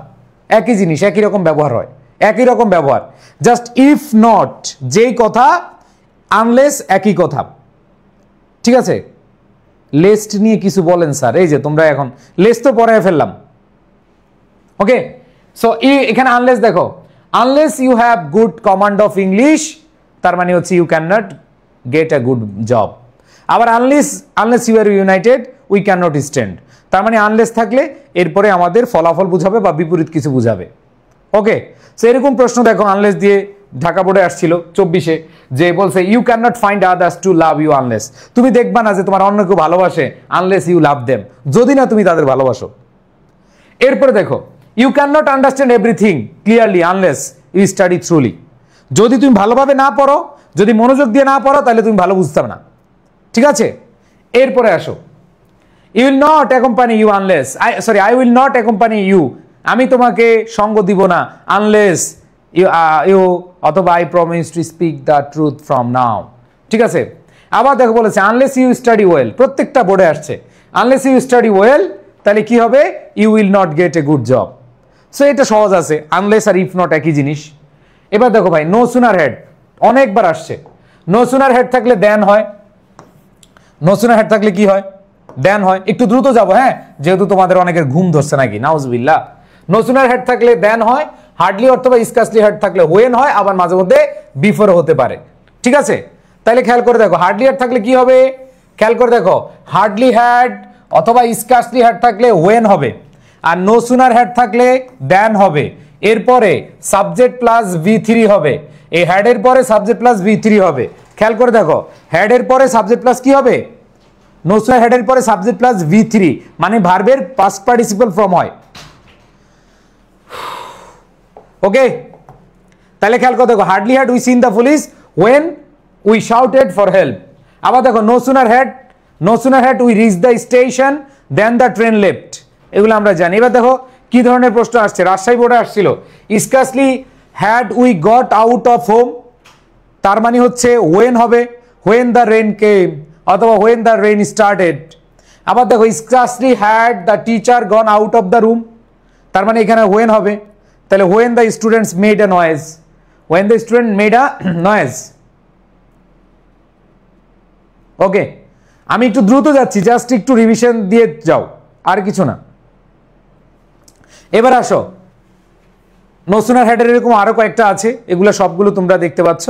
Speaker 1: একই জিনিস, একই রকম ব্যবহার হয়, একই রকম ব্যবহার। জাস্ট ইফ নট যেই কথা, আনলেস একই কথা, ঠিক আছে? লেস্ট নিয়ে কিছু বলেন স্যার, এই যে তোমরা এখন লেস্ট তো পড়ায় ফেললাম। ওকে, সো এখানে আনলেস দেখো, unless you have good command of English, তার মানে হচ্ছে you can not get a good job. আবার unless you are united we can not stand, তার মানে আনলেস থাকলে এরপরে আমাদের ফলাফল বুঝাবে বা বিপরীত কিছু বুঝাবে। ওকে, সো এরকম প্রশ্ন দেখো আনলেস দিয়ে ঢাকা বোর্ডে আসছিল 24-এ, যে বলছে you can not find others to love you unless, তুমি দেখবা না যে তোমার অন্য কেউ ভালোবাসে আনলেস ইউ লাভ দেম, যদি না তুমি তাদের ভালোবাসো। এরপরে দেখো you can not understand everything clearly unless you study thoroughly, যদি তুমি ভালোভাবে না পড়ো, যদি মনোযোগ দিয়ে না পড়ো, তাহলে তুমি ভালো বুঝতে না, ঠিক আছে? এরপরে আসো, you will not accompany you unless, I will not accompany you আমি তোমাকে সঙ্গ দিব না আনলেস ইউ অথবা I promise to speak the truth from now. ঠিক আছে, আবার দেখো বলেছে আনলেস ইউ স্টাডি ওয়েল, প্রত্যেকটা বোর্ডে আসছে আনলেস ইউ স্টাডি ওয়েল, তাহলে কি হবে you will not get a good job. So এটা সহজ আছে, আনলেস আর ইফ নট একই জিনিস। এবার দেখো ভাই নো সুনার হেড অনেকবার আসছে, নো সুনার হেড থাকলে দেন হয়, নো সুনার হেড থাকলে কি হয় দেন হয়। একটু দ্রুত যাবো হ্যাঁ, যেহেতু তোমাদের অনেকের ঘুম ধরছে নাকি, নাউজুবিল্লাহ। নো সুনার হেড থাকলে দেন হয়, হার্ডলি অথবা স্কাসলি হেড থাকলে হোয়েন হয়, আবার মাঝে মধ্যে বিফোর হতে পারে। ঠিক আছে, তাহলে খেয়াল করে দেখো হার্ডলি হেড থাকলে কি হবে, খেয়াল করে দেখো হার্ডলি হ্যাড অথবা স্কাসলি হ্যাড থাকলে হোয়েন হবে, আর নো সুনার হ্যাড থাকলে দেন হবে। এরপরে সাবজেক্ট প্লাস V3 হবে, এই হ্যাডের পরে সাবজেক্ট প্লাস V3 হবে। খেয়াল করে দেখো হ্যাডের পরে সাবজেক্ট প্লাস কি হবে, নো সুনার হেডের পরে সাবজেক্ট প্লাস V3, মানে ভার্বের পাস্ট পার্টিসিপল ফর্ম হয়। ওকে, তাহলে খেয়াল করে দেখো hardly had we seen the police when we shouted for help. আবার দেখো no sooner had we reach the station then the train left, এগুলো আমরা জানি। এবার দেখো কি ধরনের প্রশ্ন আসছে, রাজশাহী বোর্ডে আসছিল scarcely had we got out of home, তার মানে হচ্ছে ওয়েন হবে, হোয়েন দ্য রেন কেম অথবা হোয়েন দ্য রেন স্টার্টেড। আবার দেখো scarcely had the teacher gone out of the room, তার মানে এখানে হোয়েন হবে, তাহলে when the students made a noise, when the student made a noise. Okay, আমি একটু দ্রুত যাচ্ছি, জাস্ট একটু রিভিশন দিয়ে যাও, আর কিছু না। এবার আসো নো সুনার হেডের এরকম আরো কয়েকটা আছে, এগুলো সবগুলো তোমরা দেখতে পাচ্ছ।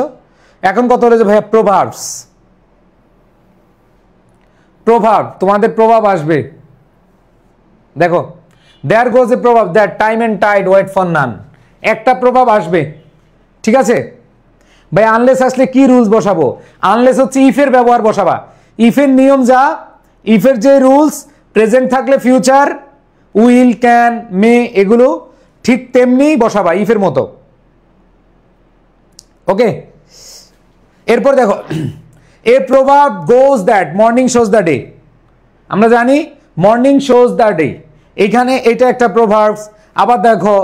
Speaker 1: এখন কত হলো যে ভাইয়া প্রভার্বস, প্রভাব তোমাদের প্রভাব আসবে। দেখো দেয়ার goes a proverb that time and tide wait for none, একটা প্রভাব আসবে। ঠিক আছে ভাই, আনলেস আসলে কি রুলস বসাবো, আনলেস হচ্ছে ইফের ব্যবহার বসাবা, ইফের নিয়ম যা, ইফের যে রুলস প্রেজেন্ট থাকলে ফিউচার উইল ক্যান মে এগুলো ঠিক তেমনি বসাবা ইফের মতো। ওকে, এরপর দেখো a proverb goes that morning shows the day, আমরা জানি মর্নিং শোজ দ্য ডে, এখানে এটা একটা প্রভাবস। আবার দেখো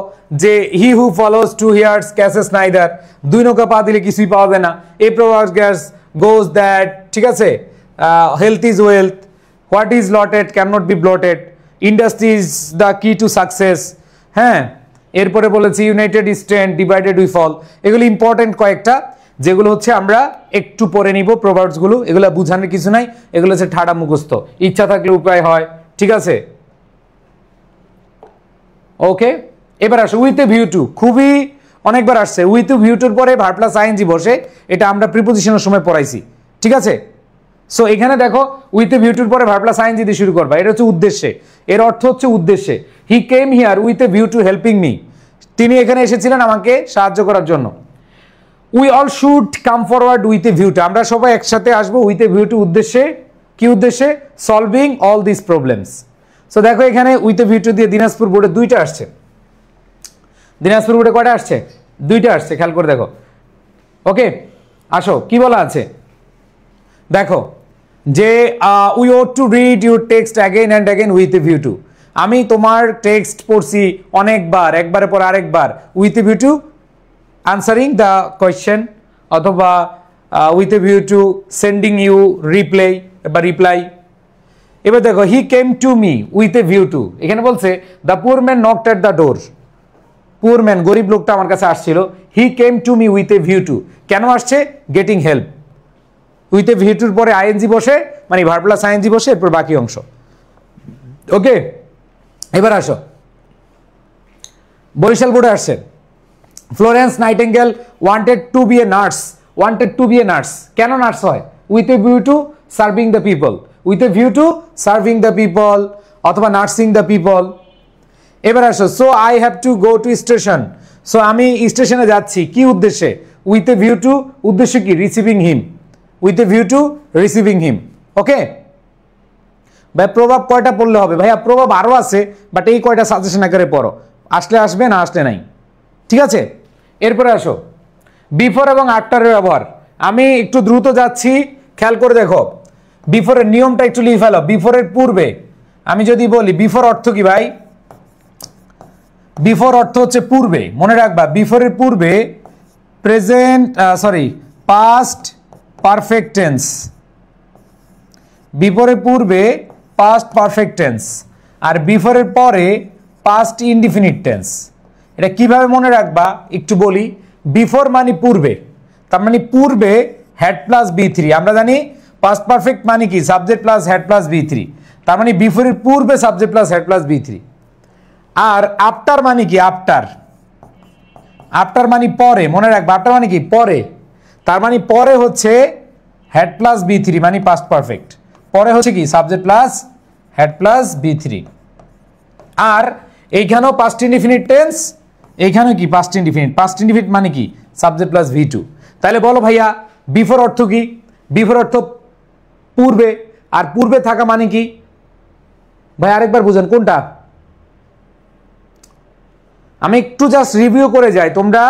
Speaker 1: যে he who follows two hares catches neither, দুই নৌকা পা দিলে কিছুই পাওয়া যায় না, এ প্রভাবস গ্যাস গোজ দ্যাট। ঠিক আছে, health is wealth, what is lotted can not be blotted, industry is the key to success. হ্যাঁ, এরপরে বলেছি united stand divided we fall, এগুলো ইম্পর্টেন্ট কয়েকটা, যেগুলো হচ্ছে আমরা একটু পরে নিব প্রভাবসগুলো, এগুলো বুঝানোর কিছু নাই, এগুলো হচ্ছে ঠাড়া মুখস্থ, ইচ্ছা থাকলে উপায় হয়। ঠিক আছে, ওকে। এবার আসো উইথ এ ভিউ টু, খুবই অনেকবার আসছে, উইথ এ ভিউ টুর পরে ভার্ব প্লাস আইএনজি বসে, এটা আমরা প্রিপোজিশনের সময় পড়াইছি। ঠিক আছে, সো এখানে দেখো উইথ এ ভিউ টুর পরে ভার্ব প্লাস আইএনজি দিয়ে শুরু করবা, এটা হচ্ছে উদ্দেশ্যে, এর অর্থ হচ্ছে উদ্দেশ্যে। He came here with a view to helping me, তিনি এখানে এসেছিলেন আমাকে সাহায্য করার জন্য। We all should come forward with a view to, আমরা সবাই একসাথে আসবো উইথ এ ভিউ টু উদ্দেশ্যে, কি উদ্দেশ্যে, solving all this problems. So দেখো এখানে উইথ এ ভিউ টু দিয়ে দিনাজপুর বোর্ডে দুইটা আসছে, দিনাজপুর বোর্ডে কয়টা আসছে, দুইটা আসছে, খেয়াল করে দেখো। ওকে, আসো কি বলা আছে দেখো যে we ought to read your text again and again with a view to, আমি তোমার টেক্সট পড়ছি অনেকবার, একবারের পর আরেকবার, with a view to answering the question অথবা with a view to sending you reply বা রিপ্লাই। এবার দেখো he came to me with a view to, এখানে বলছে the poor man knocked at the door, poor man গরিব লোকটা আমার কাছে আসছিল, he came to me with a view to, কেন আসছে, getting help, with a view টুর পরে আইএনজি বসে, মানে ভার্ব প্লাস আইএনজি বসে, এরপর বাকি অংশ। ওকে, এবার আসো বরিশাল বোর্ডে আসছে Florence Nightingale wanted to be a nurse, wanted to be a nurse, কেন নার্স হয়, with a view to serving the people, with a view to serving the people অথবা নার্সিং দ্য পিপল। এবার আসো so I have to go to station, so আমি স্টেশনে যাচ্ছি কি উদ্দেশ্যে, উইথ এ ভিউ টু, উদ্দেশ্য কি, receiving him, with a view to receiving him. Okay ভাই, প্রভাব কয়টা পড়লে হবে, ভাইয়া প্রভাব আরো আছে, বাট এই কয়টা সাজেশন আকারে পড়ো, আসলে আসবে না আসলে নাই। ঠিক আছে, এরপরে আসো বিফোর এবং আফটারের ব্যবহার, আমি একটু দ্রুত যাচ্ছি, খেয়াল করে দেখো বিফোরের নিয়মটা একটু লিখে ফেলো। বিফোরের পূর্বে আমি যদি বলি বিফোর অর্থ কি ভাই, বিফোর অর্থ হচ্ছে পূর্বে, মনে রাখবা বিফোরের পূর্বে প্রেজেন্ট পাস্ট পারফেক্ট টেন্স, বিফোরের পূর্বে পাস্ট পারফেক্ট টেন্স, আর বিফোরের পরে পাস্ট ইনডিফিনিট টেন্স। এটা কিভাবে মনে রাখবা একটু বলি। বিফোর মানে পূর্বে, তার মানে পূর্বে হ্যাড প্লাস B3, আমরা জানি পাস্ট পারফেক্ট মানে কি subject plus had plus B3, তার মানে বিফোরের পূর্বে subject plus had plus B3। আর আফটার মানে কি আফটার, আফটার মানে পরে, মনে রাখবা আফটার মানে কি পরে, তার মানে পরে হচ্ছে হ্যাড প্লাস B3 মানে পাস্ট পারফেক্ট, পরে হচ্ছে কি subject plus had plus B3। আর এইখানেও পাস্ট ইনডিফিনিট টেন্স, এইখানেও কি পাস্ট ইনডিফিনিট, পাস্ট ইনডিফিনিট মানে কি সাবজেক্ট প্লাস V2। তাহলে বলো ভাইয়া বিফোর অর্থ কি? বিফোর অর্থ পূর্বে, আর পূর্বে থাকা মানে কি ভাই আরেকবার বুঝেন কোনটা? আমি একটু জাস্ট রিভিউ করে যাই, তোমরা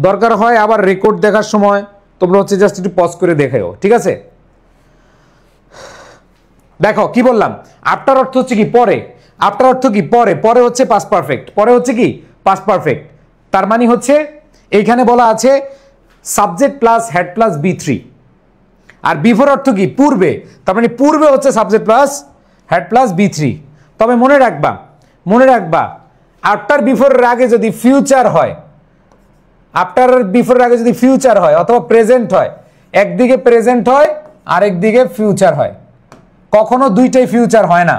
Speaker 1: দরকার হয় আবার রেকর্ড দেখার সময় তোমরা হচ্ছে জাস্ট একটু পজ করে দেখাও, ঠিক আছে? দেখো কি বললাম, আফটার অর্থ হচ্ছে কি পরে, আফটার অর্থ কি পরে, পরে হচ্ছে পাস্ট পারফেক্ট, পরে হচ্ছে কি পাস্ট পারফেক্ট, তার মানে হচ্ছে এইখানে বলা আছে subject plus had plus B3। R before অর্থ কি পূর্বে, তার মানে পূর্বে হচ্ছে subject plus had plus B3। তবে মনে রাখবা, মনে রাখবা আফটার বিফোরের আগে যদি ফিউচার হয়, আফটার বিফোরের আগে যদি ফিউচার হয় অথবা প্রেজেন্ট হয়, একদিকে প্রেজেন্ট হয় আর একদিকে ফিউচার হয়, কখনো দুইটাই ফিউচার হয় না,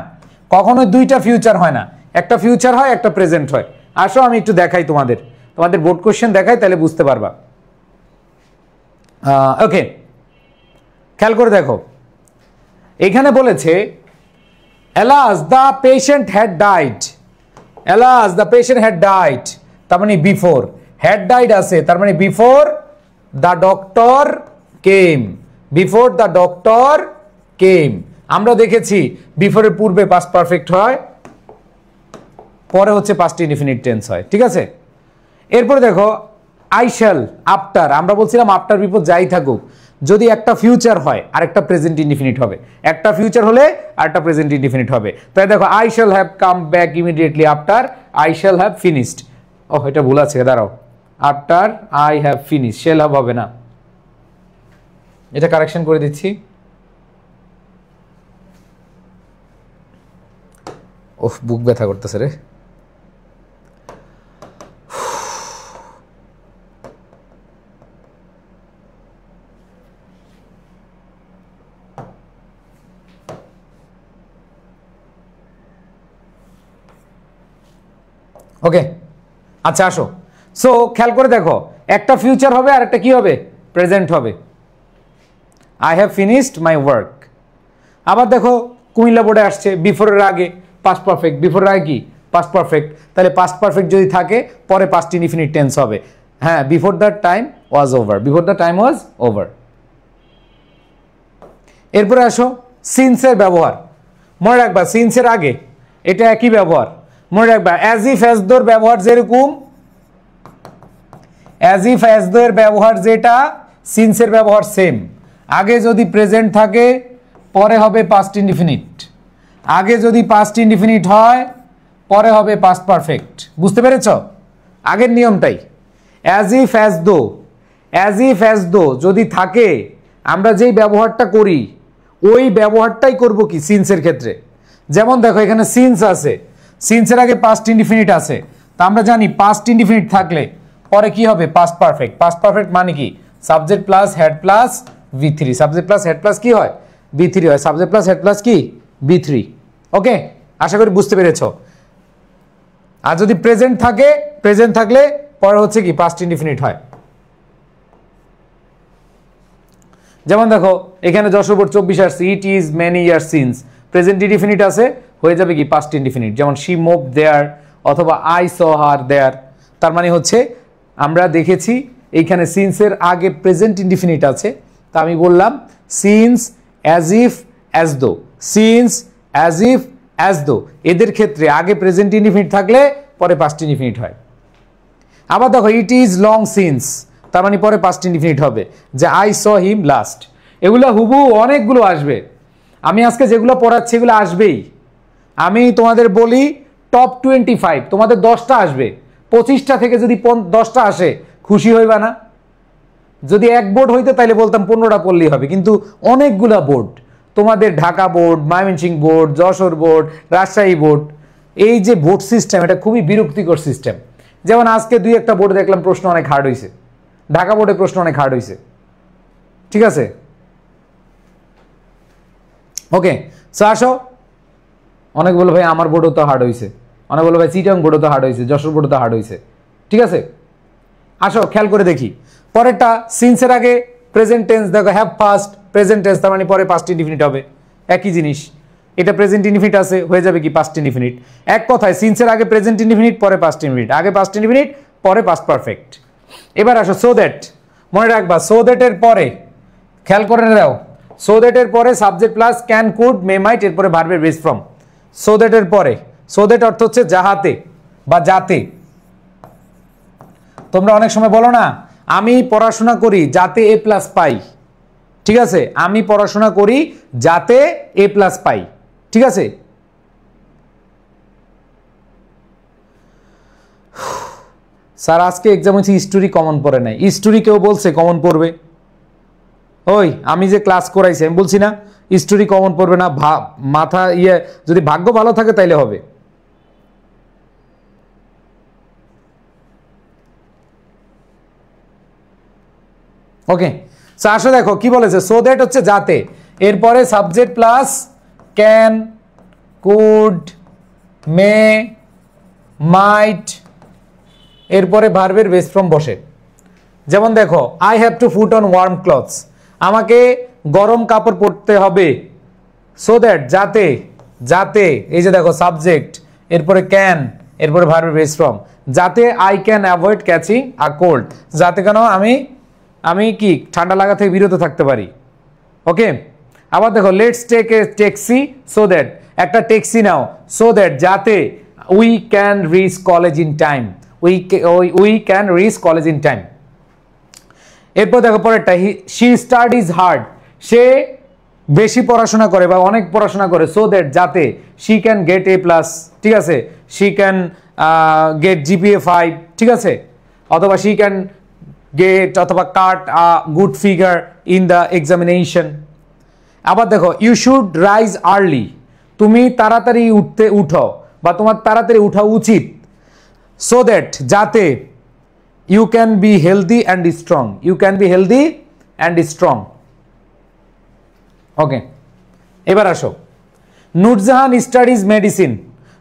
Speaker 1: কখনো দুইটা ফিউচার হয় না, একটা ফিউচার হয় একটা প্রেজেন্ট হয়। আসো আমি একটু দেখাই তোমাদের, তোমাদের বোর্ড কোশ্চেন দেখাই তাহলে বুঝতে পারবা। ওকে, খেয়াল করে দেখো, এখানে বলেছে alas the patient had died, alas the patient had died, তার মানে বিফোর, had died আছে তার মানে before the doctor came, before the doctor came। আমরা দেখেছি বিফোরের পূর্বে পাস্ট পারফেক্ট হয়, পরে হচ্ছে পাস্ট ইনডিফিনিট টেন্স হয়, ঠিক আছে? এরপরে দেখো আই শ্যাল, আফটার, আমরা বলছিলাম আফটার বিফোর যাই থাকুক যদি একটা ফিউচার হয় আর একটা প্রেজেন্ট ইনডিফিনিট হবে, একটা ফিউচার হলে আর একটা প্রেজেন্ট ইনডিফিনিট হবে। তাই দেখো I shall have come back immediately after I shall have finished, ও এটা ভুল আছে, দাঁড়াও, after I have finish, shall have হবে না, এটা কারেকশন করে দিচ্ছি। ওহ বুক ব্যথা করতেছে রে। ওকে আচ্ছা আসো, সো খেয়াল করে দেখো একটা ফিউচার হবে আর একটা কি হবে প্রেজেন্ট হবে, I have finished my work. আবার দেখো কুমিল্লা বোর্ডে আসছে বিফোরের আগে পাস্ট পারফেক্ট, বিফোরের আগে কি পাস্ট পারফেক্ট, তাহলে পাস্ট পারফেক্ট যদি থাকে পরে পাস্ট ইনডিফিনিট টেন্স হবে, হ্যাঁ before the time was over, before the time was over. এরপরে আসো সিন্সের ব্যবহার, মনে রাখবা সিন্সের আগে এটা একই ব্যবহার, মনে রাখবা অ্যাজ ইফ অ্যাজ দোর ব্যবহার যেরকম, অ্যাজ ইফ অ্যাজ দোর ব্যবহার যেটা সিন্সের ব্যবহার সেম, আগে যদি প্রেজেন্ট থাকে পরে হবে পাস্ট ইনডিফিনিট, আগে যদি পাস্ট ইনডিফিনিট হয় পরে হবে পাস্ট পারফেক্ট, বুঝতে পেরেছ? আগের নিয়মটাই as if as though, as if as though যদি থাকে আমরা যেই ব্যবহারটা করি ওই ব্যবহারটাই করব কি সিন্সের ক্ষেত্রে। যেমন দেখো এখানে সিন্স আছে, সিন্সের আগে পাস্ট ইনডিফিনিট আছে, তা আমরা জানি পাস্ট ইনডিফিনিট থাকলে পরে কি হবে পাস্ট পারফেক্ট, পাস্ট পারফেক্ট মানে কি subject plus had plus V3, subject plus had plus কি হয় B3 হয়, সাবজেক্ট প্লাস হেড প্লাস কি B3। ওকে আশা করি বুঝতে পেরেছ। আর যদি প্রেজেন্ট থাকে, প্রেজেন্ট থাকলে পরে হচ্ছে কি পাস্ট ইনডিফিনিট হয়। যেমন দেখো এখানে যশোর 24 আসছে, it is many year since, present indefinite আছে হয়ে যাবে কি পাস্ট ইনডিফিনিট, যেমন শি মুভ দেয়ার অথবা আই স হার দেয়ার, তার মানে হচ্ছে আমরা দেখেছি এইখানে সিন্সের আগে প্রেজেন্ট ইনডিফিনিট আছে, তা আমি বললাম সিন্স অ্যাজ ইফ অ্যাজ দো, সিন্স অ্যাজ ইফ অ্যাজ দো, এদের ক্ষেত্রে আগে প্রেজেন্ট ইনডিফিনিট থাকলে পরে পাস্ট ইনডিফিনিট হয়। আবার দেখো ইট ইজ লং সিন্স, তার মানে পরে পাস্ট ইনডিফিনিট হবে, যে আই স হিম লাস্ট। এগুলো হুবহু অনেকগুলো আসবে, আমি আজকে যেগুলো পড়াচ্ছি এগুলো আসবেই। আমি তোমাদের বলি টপ 25 তোমাদের 10টা আসবে, 25টা থেকে যদি 10টা আসে খুশি হইবা না? যদি এক বোর্ড হইতো তাইলে বলতাম 15টা পড়লেই হবে, কিন্তু অনেকগুলা বোর্ড, তোমাদের Dhaka board, Mymensingh board, Jessore board, Rajshahi board, এই যে বোর্ড সিস্টেম এটা খুবই বিরক্তিকর সিস্টেম। যেমন আজকে 2-1টা বোর্ডে দেখলাম প্রশ্ন অনেক হার্ড হয়েছে, ঢাকা বোর্ডে প্রশ্ন অনেক হার্ড হয়েছে, ঠিক আছে? ওকে, সো আসো। অনেক বলো ভাই আমার বোর্ডও তো হার্ড হয়েছে, অনেক বলো ভাই চিটাং বোর্ডও তো হার্ড হয়েছে, যশোর বোর্ডও তো হার্ড হয়েছে, ঠিক আছে? আসো খেয়াল করে দেখি পরেরটা। সিন্সের আগে প্রেজেন্ট টেন্স দেখো, হ্যাভ ফার্স্ট প্রেজেন্ট টেন্স, তার মানে পরে পাস্ট ইনডিফিনিট হবে, একই জিনিস। এটা প্রেজেন্ট ইনডিফিনিট আছে, হয়ে যাবে কি পাস্ট ইনডিফিনিট। এক কথায় সিন্সের আগে প্রেজেন্ট ইনডিফিনিট, পরে পাস্ট ইনডিফিনিট, আগে পাস্ট ইনডিফিনিট, পরে পাস্ট পারফেক্ট। এবার আসো সো দ্যাট, মনে রাখবা সো দ্যাট এর পরে খেয়াল করে দাও, সো দ্যাট এর পরে subject plus can, could, may, might, এরপরে ভার্বের বেস ফর্ম। সো দ্যাট এর পরে, সো দ্যাট অর্থ হচ্ছে যাহাতে বা যাতে। তোমরা অনেক সময় বলো না আমি পড়াশোনা করি যাতে এ প্লাস পাই, ঠিক আছে? আমি পড়াশোনা করি যাতে এ প্লাস পাই, ঠিক আছে? স্যার আজকে এক্সাম হচ্ছে হিস্টোরি কমন পড়ে নাই, হিস্টোরি কেউ বলছে কমন পড়বে? ওই আমি যে ক্লাস করাইছি আমি বলছি না হিস্টোরি কমন পড়বে না, মাথা যদি ভাগ্য ভালো থাকে তাইলে হবে। ওকে, সো আসো দেখো কি বলেছে, সো দ্যাট হচ্ছে যাতে, এরপরে subject plus can, could, may, might, এরপরে ভার্বের বেস ফর্ম বসে। যেমন দেখো I have to put on warm clothes, আমাকে গরম কাপড় পরতে হবে, সো দ্যাট যাতে, যাতে এই যে দেখো সাবজেক্ট, এরপরে ক্যান, এরপরে ভার্বের বেস ফর্ম, যাতে I can avoid catching a cold, যাতে কেন আমি কি ঠান্ডা লাগা থেকে বিরত থাকতে পারি। ওকে, আবার দেখো let's take a taxi, so that একটা ট্যাক্সি নাও, সো দ্যাট যাতে we can reach college in time, we can reach college in time. এরপর দেখো পরেরটা, শি স্টাডিজ হার্ড, সে বেশি পড়াশোনা করে বা অনেক পড়াশোনা করে, সো দ্যাট যাতে she can gate A plus, ঠিক আছে? শি ক্যান গেট জিপিএ 5, ঠিক আছে? অথবা শি ক্যান গেট অথবা cut a good figure in the examination. আবার দেখো ইউ শুড রাইজ আর্লি, তুমি তাড়াতাড়ি উঠো বা তোমার তাড়াতাড়ি উঠা উচিত, সো দ্যাট যাতে you can be healthy and strong, you can be healthy and strong. Okay, এবার আসো, Nurjahan studies medicine,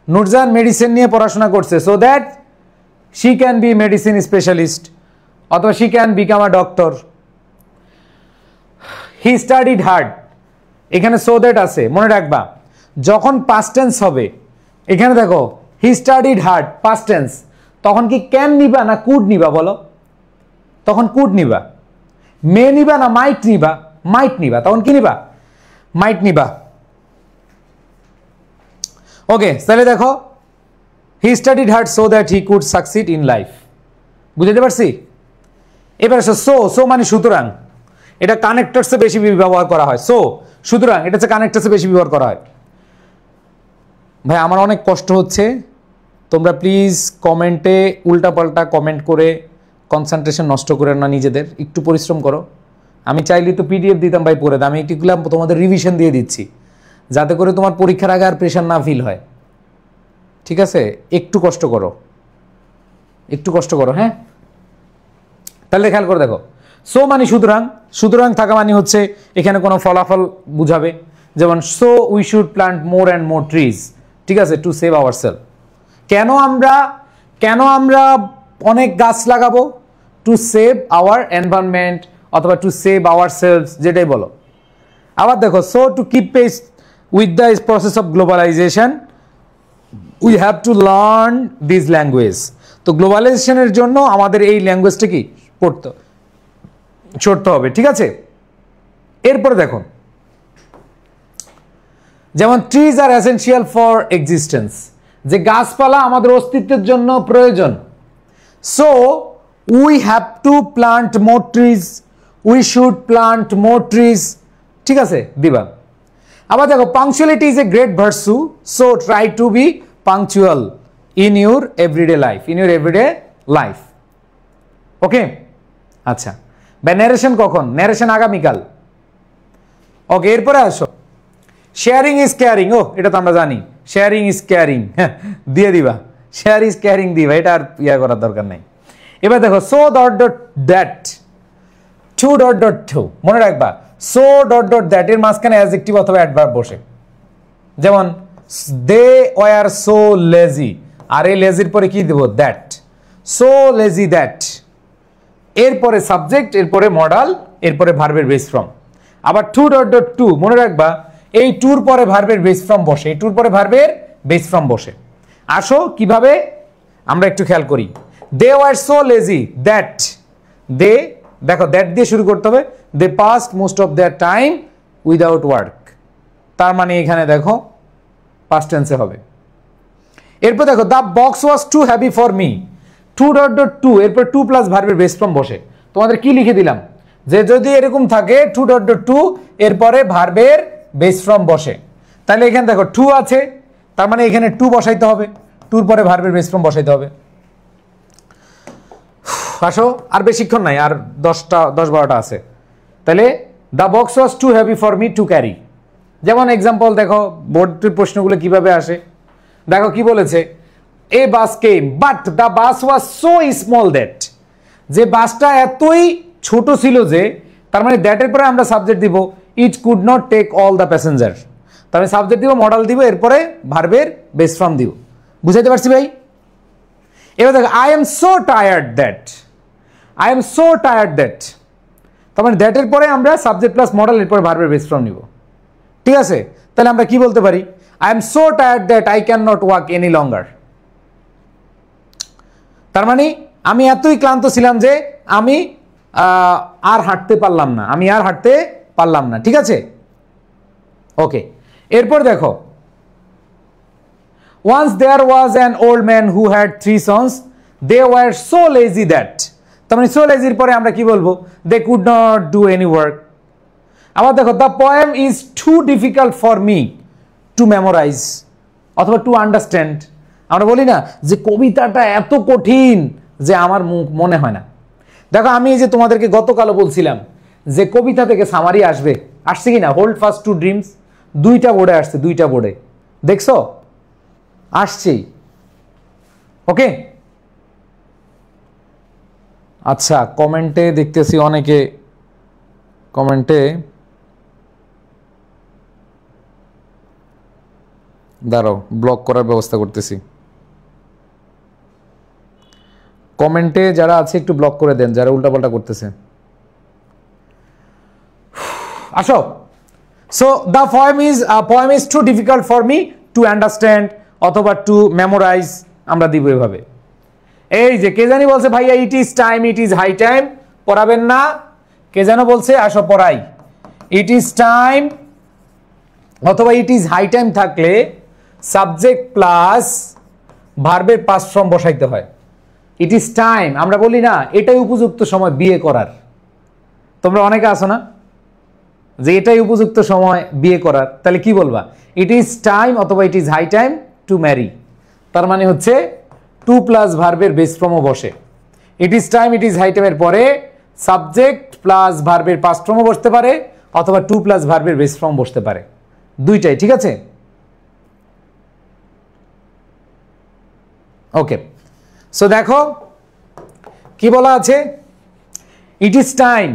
Speaker 1: Nurjahan medicine নিয়ে পড়াশোনা করছে, so that she can be medicine specialist, অথবা she can become a doctor. He studied hard, এখানে so that আছে, মনে রাখবা যখন পাস্ট টেন্স হবে, এখানে দেখো he studied hard past tense, তখন কি ক্যান নিবা না কুড নিবা বলো? তখন কুড নিবা। মে নিবা না মাইট নিবা? মাইট নিবা। তখন কি নিবা? মাইট নিবা। ওকে, তাহলে দেখো he studied hard so that he could succeed in life, বুঝতে পারছি? এবার সো, সো মানে সুতরাং, এটা কানেক্টরসে বেশি ব্যবহার করা হয়, সো সুতরাং এটা হচ্ছে কানেক্টরসে বেশি ব্যবহার করা হয়। ভাই আমার অনেক কষ্ট হচ্ছে, তোমরা প্লিজ কমেন্টে উল্টাপাল্টা কমেন্ট করে কনসেন্ট্রেশন নষ্ট করে না, নিজেদের একটু পরিশ্রম করো। আমি চাইলে তো পিডিএফ দিতাম ভাই পড়ে, আমি একটুগুলো তোমাদের রিভিশন দিয়ে দিচ্ছি যাতে করে তোমার পরীক্ষার আগে আর প্রেশার না ফিল হয়, ঠিক আছে? একটু কষ্ট করো, একটু কষ্ট করো, হ্যাঁ? তাহলে খেয়াল করে দেখো, সো মানে সুতরাং, সুতরাং থাকা মানে হচ্ছে এখানে কোনো ফলাফল বুঝাবে, যেমন so we should plant more and more trees, ঠিক আছে, টু সেভ আওয়ার সেলফ। কেন আমরা অনেক গাছ লাগাবো? টু সেভ আওয়ার এনভায়রনমেন্ট অথবা টু সেভ আওয়ার সেলফ, যেটাই বলো। আবার দেখো so to keep pace with the process of globalisation we have to learn this language, তো গ্লোবালাইজেশনের জন্য আমাদের এই ল্যাঙ্গুয়েজটা কি ছড়তে হবে, ঠিক আছে? এরপরে দেখো যেমন trees are essential for existence, যে গাছপালা আমাদের অস্তিত্বের জন্য প্রয়োজন, so we have to plant more trees, we should plant more trees, ঠিক আছে, দিবা। আবার দেখো punctuality is a great virtue, so try to be punctual in your everyday life, in your everyday life. Okay, আচ্ছা বা narration কখন? Narration আগামীকাল। ওকে, এরপরে আসো শেয়ারিং ইজ কেয়ারিং। ও এটা তো আমরা জানি, শেয়ারিং ইজ কেয়ারিং, দিয়ে দিবা, শেয়ার ইজ কেয়ারিং দিবা, এটা আর ইয়া করার দরকার নাই। এবার দেখো so dot dot that, to dot dot to, মনে রাখবা সো ডট ডট দ্যাট এর মাঝখানে অ্যাডজেক্টিভ অথবা অ্যাডভার্ব বসে। যেমন দে ওয়ার সো লেজি, আর এই লেজির পরে কি দেব? দ্যাট, সো লেজি দ্যাট, এরপরে সাবজেক্ট, এরপরে মডাল, এরপরে ভার্বের বেস ফর্ম। আবার টু ডট ডট টু, মনে রাখবা এই টুর পরে ভার্বের বেস ফর্ম বসে, এই টুর পরে ভার্বের বেস ফর্ম বসে। আসো কিভাবে আমরা একটু খেয়াল করি। They were so lazy that, they দেখো দ্যাট দিয়ে শুরু করতে হবে। They passed most of their time without work, তার মানে এখানে দেখো পাস্ট টেন্সে হবে। এরপর দেখো the box was too heavy for me, too dot dot to, এরপর টু প্লাস ভার্বের বেস ফর্ম বসে। তোমাদের কি লিখে দিলাম যে যদি এরকম থাকে টু ডট ডট টু এরপরে ভার্বের বেস ফর্ম বসে, তাহলে এখানে দেখো টু আছে, তার মানে এখানে টু বসাইতে হবে, টুর পরে ভার্বের বেস ফর্ম বসাইতে হবে। আসো আর বেশিক্ষণ নাই, আর 10-12টা আছে। তাহলে the box was too heavy for me to carry. যেমন এক্সাম্পল দেখো বোর্ডের প্রশ্নগুলো কিভাবে আসে, দেখো কি বলেছে, a bus came but the bus was so small that, যে বাসটা এতই ছোট ছিল যে, তার মানে দ্যাটের পরে আমরা সাবজেক্ট দিব it could not take all the passenger, তার মানে সাবজেক্ট দিব, মডাল দিব, এরপরে ভার্বের বেস ফর্ম দিব। বুঝাইতে পারছি ভাই? এবার দেখো I am so tired that, I am so tired that, তার মানে দ্যাটের পরে আমরা সাবজেক্ট প্লাস মডাল, এরপরে ভার্বের বেস ফর্ম নিব। ঠিক আছে, তাহলে আমরা কি বলতে পারি? I am so tired that I can not walk any longer, তার মানে আমি এতই ক্লান্ত ছিলাম যে আমি আর হাঁটতে পারলাম না, আমি আর হাঁটতে পারলাম না। ঠিক আছে, ওকে। এরপর দেখো once there was an old man who had 3 sons, they were so lazy that, তার মানে so lazy এর পরে আমরা কি বলবো? they could not do any work। আবার দেখো the poem is too difficult for me to memorize অথবা to understand, আমরা বলি না যে কবিতাটা এত কঠিন যে আমার মনে হয় না। দেখো আমি এই যে তোমাদেরকে গতকালও বলছিলাম যে কবিতা থেকে সামারি আসবে, আসছে কিনা? হোল্ড ফাস্ট টু ড্রিমস, 2টা বোর্ডে আসছে, 2টা বোর্ডে দেখছো আসছেই। ওকে, আচ্ছা কমেন্টে দেখতেছি অনেকে কমেন্টে, দাঁড়াও ব্লক করার ব্যবস্থা করতেছি। কমেন্টে যারা আছে একটু ব্লক করে দেন, যারা উল্টাপাল্টা করতেছে। আসো, so the poem is too difficult for me to understand অথবা টু মেমোরাইজ আমরা দিব এভাবে। এই যে কে জানি বলছে ভাইয়া it is time, it is high time, পড়াবেন না? কে যেন বলছে, আসো পড়াই। ইট ইজ টাইম অথবা ইট ইজ হাই টাইম থাকলে সাবজেক্ট প্লাস ভার্বের পাস্ট ফর্ম বসাইতে হয়। ইট ইজ টাইম আমরা বলি না, এটাই উপযুক্ত সময় বিয়ে করার। তোমরা অনেকে আছো না যে এটাই উপযুক্ত সময় বিয়ে করার, তাহলে কি বলবা? ইট ইজ টাইম অথবা it is high time to marry, তার মানে হচ্ছে টু প্লাস ভার্বের বেস ফর্মও বসে। It is time, it is high টাইমের পরে সাবজেক্ট প্লাস ভার্বের পাস্ট ফর্মও বসতে পারে অথবা টু প্লাস ভার্বের বেস ফর্ম বসতে পারে, দুইটাই। ঠিক আছে, ওকে। সো দেখো কি বলা আছে, it is time,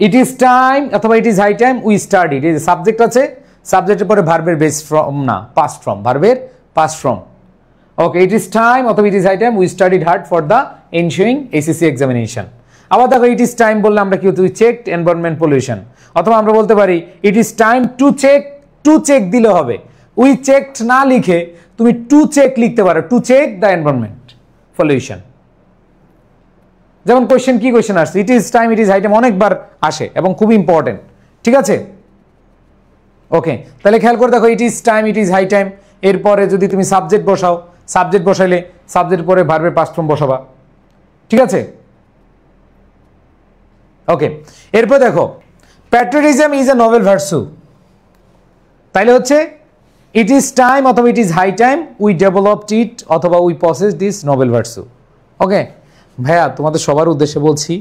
Speaker 1: it is time অথবা it is high time we studied, এই যে সাবজেক্ট আছে, সাবজেক্টের পরে ভার্বের বেস ফর্ম না পাস্ট ফর্ম, ভার্বের past form. Okay, it is time অথবা it is high time we studied hard for the ensuing SSC examination. আবার দেখো ইট ইজ টাইম বললে আমরা কি হতো? উই চেকড এনভায়রনমেন্ট পলিউশন, অথবা আমরা বলতে পারি it is time to check, to check দিলে হবে, উই চেকড না লিখে তুমি টু চেক লিখতে পারো, to check the environment pollution. যেমন কোয়েশ্চেন কি কোয়েশ্চেন আসছে, it is time, it is high time অনেকবার আসে এবং খুব ইম্পর্টেন্ট। ঠিক আছে, ওকে। তাহলে খেয়াল করে দেখো it is time, it is high time, এরপরে যদি তুমি সাবজেক্ট বসাও, সাবজেক্ট বসাইলে সাবজেক্ট পরে ভার্বের পাস্ট ফর্ম বসাবা। ঠিক আছে, ওকে। এরপর দেখো patriotism is a noble virtue, তাইলে হচ্ছে ইট ইজ টাইম অথবা it is high time we developed it অথবা we possess this noble virtue. Okay ভাইয়া, তোমাদের সবার উদ্দেশ্যে বলছি,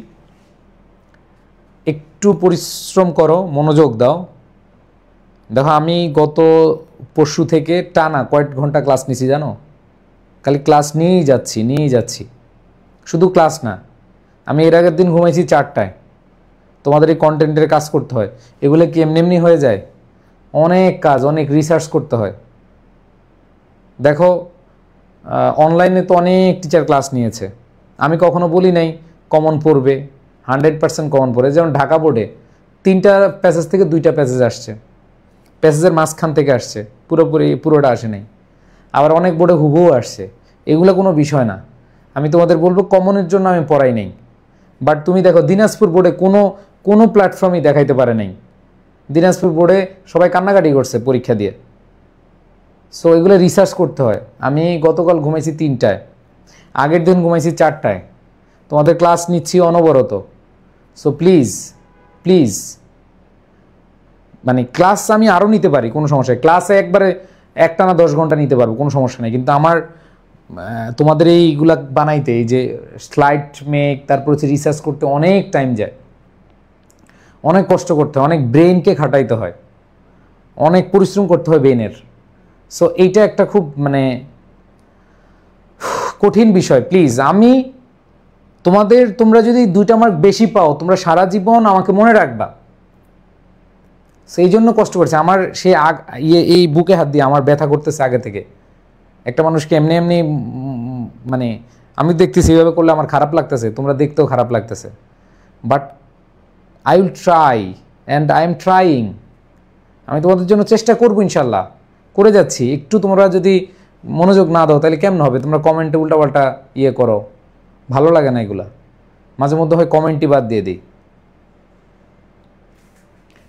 Speaker 1: একটু পরিশ্রম করো, মনোযোগ দাও। দেখো আমি গত পরশু থেকে টানা কয়েক ঘন্টা ক্লাস নিছি জানো, খালি ক্লাস নিয়েই যাচ্ছি। শুধু ক্লাস না, আমি এর আগের দিন ঘুমাইছি 4টায়। তোমাদের এই কন্টেন্টের কাজ করতে হয়, এগুলো কি এমনি হয়ে যায়? অনেক কাজ, অনেক রিসার্চ করতে হয়। দেখো অনলাইনে তো অনেক টিচার ক্লাস নিয়েছে, আমি কখনো বলি নাই কমন পড়বে, 100% কমন পড়ে। যেমন ঢাকা বোর্ডে 3টা প্যাসেজ থেকে 2টা প্যাসেজ আসছে, প্যাসেজের মাঝখান থেকে আসছে, পুরোটা আসে নাই। আবার অনেক বোর্ডে হুবহু আসছে। এগুলো কোনো বিষয় না, আমি তোমাদের বলবো কমনের জন্য আমি পড়াই নাই। বাট তুমি দেখো দিনাজপুর বোর্ডে কোনো প্ল্যাটফর্মই দেখাইতে পারে নাই। দিনাজপুর বোর্ডে সবাই কান্নাকাটি করছে পরীক্ষা দিয়ে। সো এগুলো রিসার্চ করতে হয়। আমি গতকাল ঘুমাইছি 3টায়, আগের দিন ঘুমাইছি 4টায়, তোমাদের ক্লাস নিচ্ছি অনবরত। সো প্লিজ মানে ক্লাস আমি আরও নিতে পারি, কোনো সমস্যা নেই। ক্লাসে একবারে একটানা 10 ঘন্টা নিতে পারবো, কোনো সমস্যা নেই। কিন্তু আমার তোমাদের এইগুলা বানাইতে, এই যে স্লাইড মেক, তারপর হচ্ছে রিসার্চ করতে অনেক টাইম যায়, অনেক কষ্ট করতে হয়, অনেক ব্রেনকে খাটাইতে হয়, অনেক পরিশ্রম করতে হয় ব্রেনের। সো এইটা একটা খুব মানে কঠিন বিষয়। প্লিজ আমি তোমরা যদি 2টা মার্ক বেশি পাও, তোমরা সারা জীবন আমাকে মনে রাখবা। সেই জন্য কষ্ট করছে আমার, সে এই বুকে হাত দিয়ে আমার ব্যথা করতেছে আগে থেকে। একটা মানুষকে এমনি মানে আমি দেখতেছি এইভাবে করলে আমার খারাপ লাগতেছে, তোমরা দেখতেও খারাপ লাগতেছে। But I will try and I am trying. আমি তোমাদের জন্য চেষ্টা করবো, ইনশাল্লাহ করে যাচ্ছি। একটু তোমরা যদি মনোযোগ না দাও তাহলে কেমন হবে? তোমরা কমেন্টে উল্টাপাল্টা করো, ভালো লাগে না এগুলা। মাঝে মধ্যে হয় কমেন্টই বাদ দিয়ে দিই।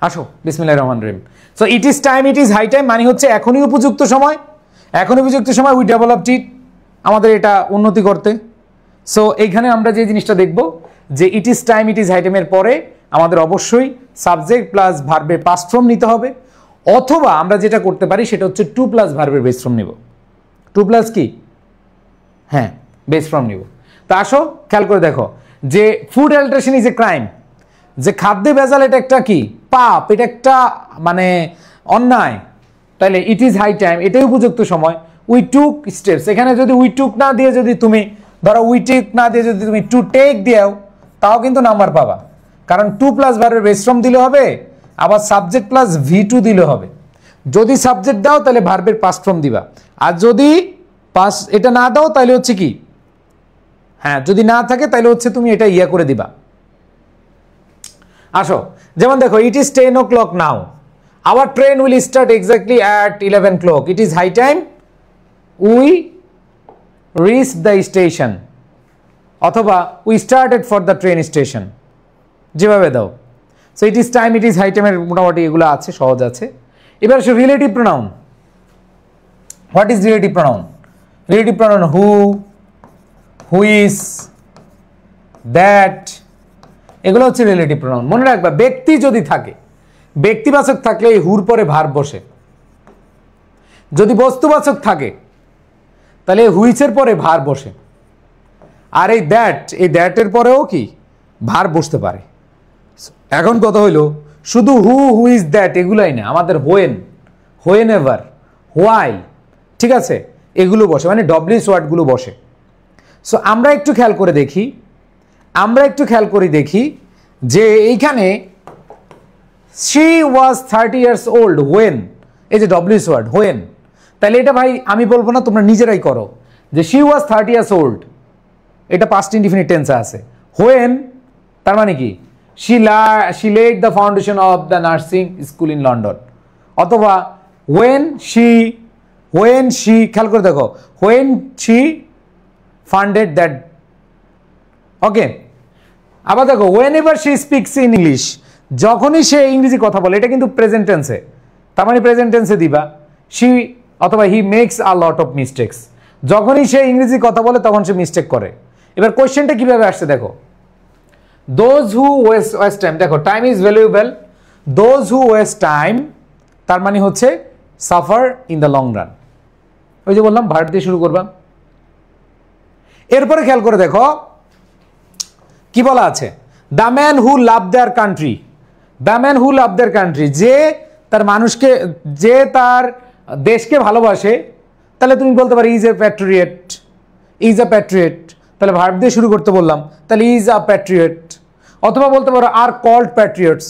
Speaker 1: আসো বিসমিল্লাহির রহমানির রহিম। So it is time, it is high time মানে হচ্ছে এখনই উপযুক্ত সময়, উই ডেভেলপড ইট, আমাদের এটা উন্নতি করতে। সো এইখানে আমরা যে জিনিসটা দেখব যে it is time, it is high টাইমের পরে আমাদের অবশ্যই সাবজেক্ট প্লাস ভার্বের পাস্ট ফর্ম নিতে হবে, অথবা আমরা যেটা করতে পারি সেটা হচ্ছে 2+ ভার্বের বেস ফর্ম নিব। 2+ কি? হ্যাঁ, বেস ফর্ম নিব। তা আসো খেয়াল করে দেখো যে food adulteration is a crime, যে খাদ্যে ভেজাল এটা একটা কি পাপ, এটা একটা মানে অন্যায়। তাহলে ইট ইজ হাই টাইম, এটাই উপযুক্ত সময়। উই টুক স্টেপস, এখানে যদি উই টুক না দিয়ে যদি তুমি ধরো উই টেক না দিয়ে যদি তুমি টু টেক দিও, তাও কিন্তু নাম্বার পাবা। কারণ 2+ ভার্বের বেস ফর্ম দিলে হবে, আবার সাবজেক্ট প্লাস V2 দিলে হবে। যদি সাবজেক্ট দাও তাহলে ভার্বের পাস্ট ফর্ম দিবা, আর যদি এটা না দাও তাহলে হচ্ছে কি, হ্যাঁ যদি না থাকে তাহলে হচ্ছে তুমি এটা করে দিবা। আসো যেমন দেখো it is 10 o'clock now, our train will start exactly at 11 o'clock, it is high time we reach the station, অথবা we started for the train station, যেভাবে দাও। So it is time, it is high টাইমের মোটামুটি এগুলো আছে, সহজ আছে। এবার আসো relative pronoun. What is relative pronoun? Relative pronoun who is, that, এগুলো হচ্ছে রিলেটিভ প্রোনাউন। মনে রাখবা ব্যক্তি যদি থাকে, ব্যক্তিবাচক থাকলে এই হুর পরে ভার্ব বসে। যদি বস্তুবাচক থাকে তাহলে হুইচের পরে ভার্ব বসে। আর এই দ্যাটের পরেও কি ভার্ব বসতে পারে। এখন কথা হইল শুধু হু ইজ দ্যাট এগুলাই না, আমাদের হোয়েন এভার, হোয়াই, ঠিক আছে, এগুলো বসে, মানে ডব্লিউএস ওয়ার্ডগুলো বসে। সো আমরা একটু খেয়াল করে দেখি যে এইখানে she was 30 years old when, এই যে ডব্লিউএস ওয়ার্ড when, তাহলে এটা ভাই আমি বলবো না, তোমরা নিজেরাই করো যে she was 30 years old, এটা past indefinite tense আছে। when তার মানে কি she laid the foundation of the nursing school in London, অথবা when she খেয়াল করে দেখো when she funded that, ওকে। আবার দেখো whenever she speaks in English, যখনই সে ইংরেজি কথা বলে, এটা কিন্তু প্রেজেন্ট টেন্সে, তার মানে প্রেজেন্ট টেন্সে দিবা she অথবা he makes a lot of mistakes, যখনই সে ইংরেজি কথা বলে তখন সে মিস্টেক করে। এবার কোশ্চেনটা কিভাবে আসছে দেখো, those who waste time, দেখো time is valuable, those who waste time তার মানে হচ্ছে suffer in the long run. ওই যে বললাম ভার্ব দিয়ে শুরু করবা। এরপরে খেয়াল করে দেখো কি বলা আছে, the man who love their country, the man who love their country, যে তার মানুষকে, যে তার দেশকে ভালোবাসে, তাহলে তুমি বলতে পারো is a Patriot, is a patriot, তাহলে ভার্ব দিয়ে শুরু করতে বললাম, তাহলে ইজ আ প্যাট্রিয়ট, অথবা বলতে পারো আর কল্ড প্যাট্রিয়টস।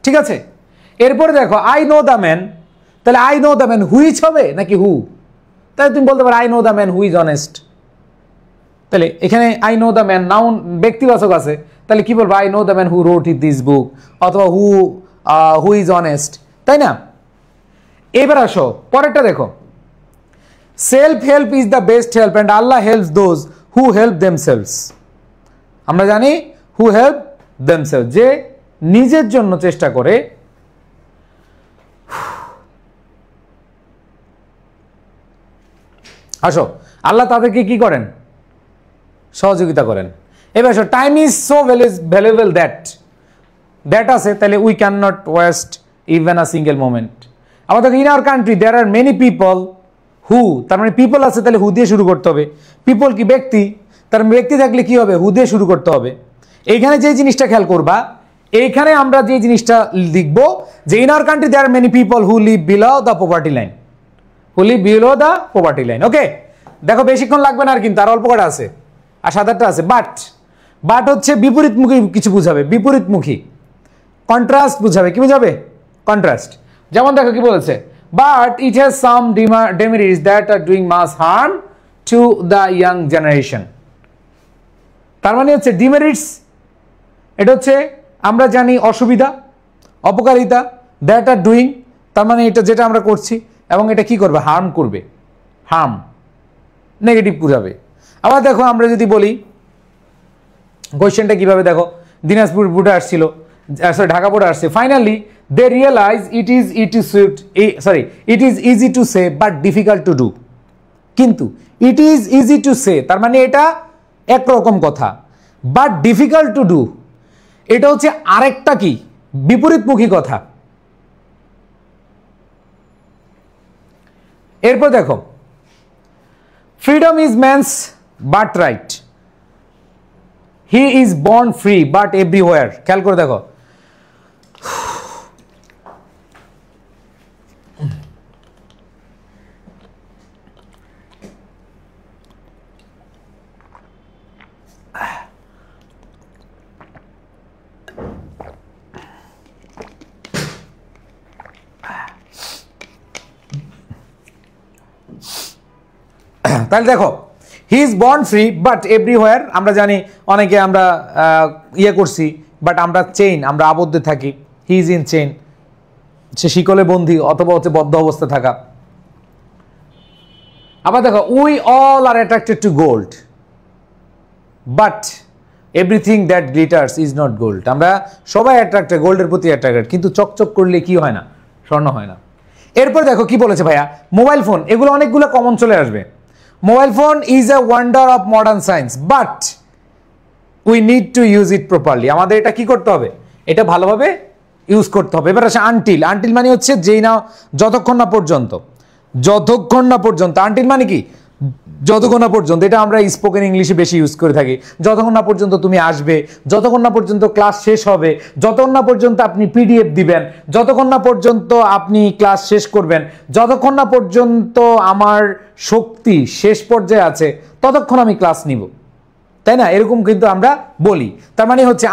Speaker 1: ঠিক আছে, এরপরে দেখো আই নো দ্য ম্যান, তাহলে I know the man which হবে নাকি হু, তাহলে তুমি বলতে পারো I know the man who is honest. তাহলে এখানে I know the man noun ব্যক্তিবাচক আছে, তাহলে কি বলবো, I know the man who wrote it this book, অথবা হু ইজ অনেস্ট, তাই না? এবার আসো পরেরটা দেখো, self help is the best help and Allah helps those who help themselves. আমরা জানি হু হেল্প দেমসেলভস, যে নিজের জন্য চেষ্টা করে। আসো, আল্লাহ তাদেরকে কি করেন, সহযোগিতা করেন। এবার আসো, time is so valuable that আছে, তাহলে we can not waste even a single moment. আমাদের in our country there are many people who, তার মানে পিপল আছে, তাহলে হু দিয়ে শুরু করতে হবে। পিপল কি ব্যক্তি, তার ব্যক্তি থাকলে কি হবে, হু দিয়ে শুরু করতে হবে। এইখানে যে জিনিসটা খেয়াল করবা, এইখানে আমরা যে জিনিসটা লিখবো যে in our country there are many people who live below the poverty line, who live below the poverty line. Okay, দেখো বেশিক্ষণ লাগবে না আর, কিন্তু আর অল্প কটা আছে, আর 7-8টা আছে। বাট হচ্ছে বিপরীতমুখী কিছু বুঝাবে, বিপরীতমুখী, কন্ট্রাস্ট বুঝাবে। কি বুঝাবে, কন্ট্রাস্ট। যেমন দেখো কি বলেছে, but it has some demerits that are doing much harm to the young generation. তার মানে হচ্ছে ডিমেরিটস, এটা হচ্ছে আমরা জানি অসুবিধা, অপকারিতা, দ্যাট আর ডুইং, তার মানে এটা যেটা আমরা করছি, এবং এটা কি করবে, হার্ম করবে, হার্ম নেগেটিভ বুঝাবে। আবার দেখো আমরা যদি বলি কোয়েশ্চেনটা কিভাবে, দেখো দিনাজপুর বোর্ডে আসছিল, সরি ঢাকা বোর্ডে আসছে, finally they realise it is easy to say but difficult to do. কিন্তু it is easy to say তার মানে এটা একরকম কথা, বাট ডিফিকাল্ট টু ডু এটা হচ্ছে আরেকটা কি, বিপরীতমুখী কথা। এরপর দেখো, freedom is man's but right, he is born free but everywhere. খেয়াল করে দেখো, তাহলে দেখো he is born free but everywhere, আমরা জানি অনেকে আমরা ইয়ে করছি, বাট আমরা চেইন, আমরা আবদ্ধ থাকি, হি ইজ ইন চেইন, সে শিকলে বন্দী অথবা হচ্ছে বদ্ধ অবস্থায় থাকা। আবার দেখো we all R attracted to gold but everything that glitters is not gold. আমরা সবাই অ্যাট্রাক্টেড, গোল্ডের প্রতি অ্যাট্রাক্টেড, কিন্তু চকচক করলে কি হয় না, স্বর্ণ হয় না। এরপর দেখো কি বলেছে ভাইয়া, মোবাইল ফোন, এগুলো অনেকগুলো কমন চলে আসবে। Mobile phone is a wonder of modern science but we need to use it properly. আমাদের এটা কি করতে হবে, এটা ভালোভাবে ইউজ করতে হবে। এবার আসে আনটিল, আনটিল মানে হচ্ছে যেই না, যতক্ষণ না পর্যন্ত, যতক্ষণ না পর্যন্ত। আনটিল মানে কি, যতক্ষণ না পর্যন্ত। এটা আমরা স্পোকেন ইংলিশে বেশি ইউজ করে থাকি। যতক্ষণ না পর্যন্ত তুমি আসবে, যতক্ষণ না পর্যন্ত ক্লাস শেষ হবে, যতক্ষণ না পর্যন্ত আপনি পিডিএফ দিবেন, যতক্ষণ না পর্যন্ত আপনি ক্লাস শেষ করবেন, যতক্ষণ না পর্যন্ত আমার শক্তি শেষ পর্যায়ে আছে, ততক্ষণ আমি ক্লাস নিব, তাই না? এরকম কিন্তু আমরা বলি। তার মানে হচ্ছে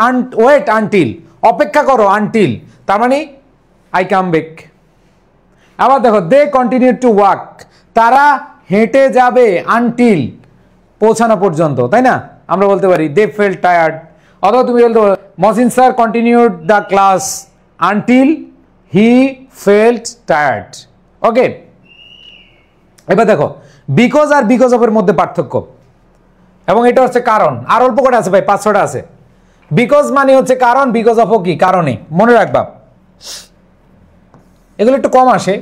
Speaker 1: ওয়েট আনটিল, অপেক্ষা করো, আনটিল তার মানে আই কাম ব্যাক। আবার দেখো দে কন্টিনিউ টু ওয়াক, তারা হেঁটে যাবে আনটিল, পৌঁছানো পর্যন্ত, তাই না? আমরা বলতে পারি দে ফেল্ট টায়ার্ড, অথবা তুমি বলতে পারো Mohsin sir continued the class until he felt tired. Okay, এবার দেখো বিকজ আর বিকজ অফ এর মধ্যে পার্থক্য, এবং এটা হচ্ছে কারণ। আর অল্প কটা আছে ভাই, 5-6টা আছে। বিকজ মানে হচ্ছে কারণ, বিকজ অফ কি, কারণে, মনে রাখবা এগুলো একটু কম আসে।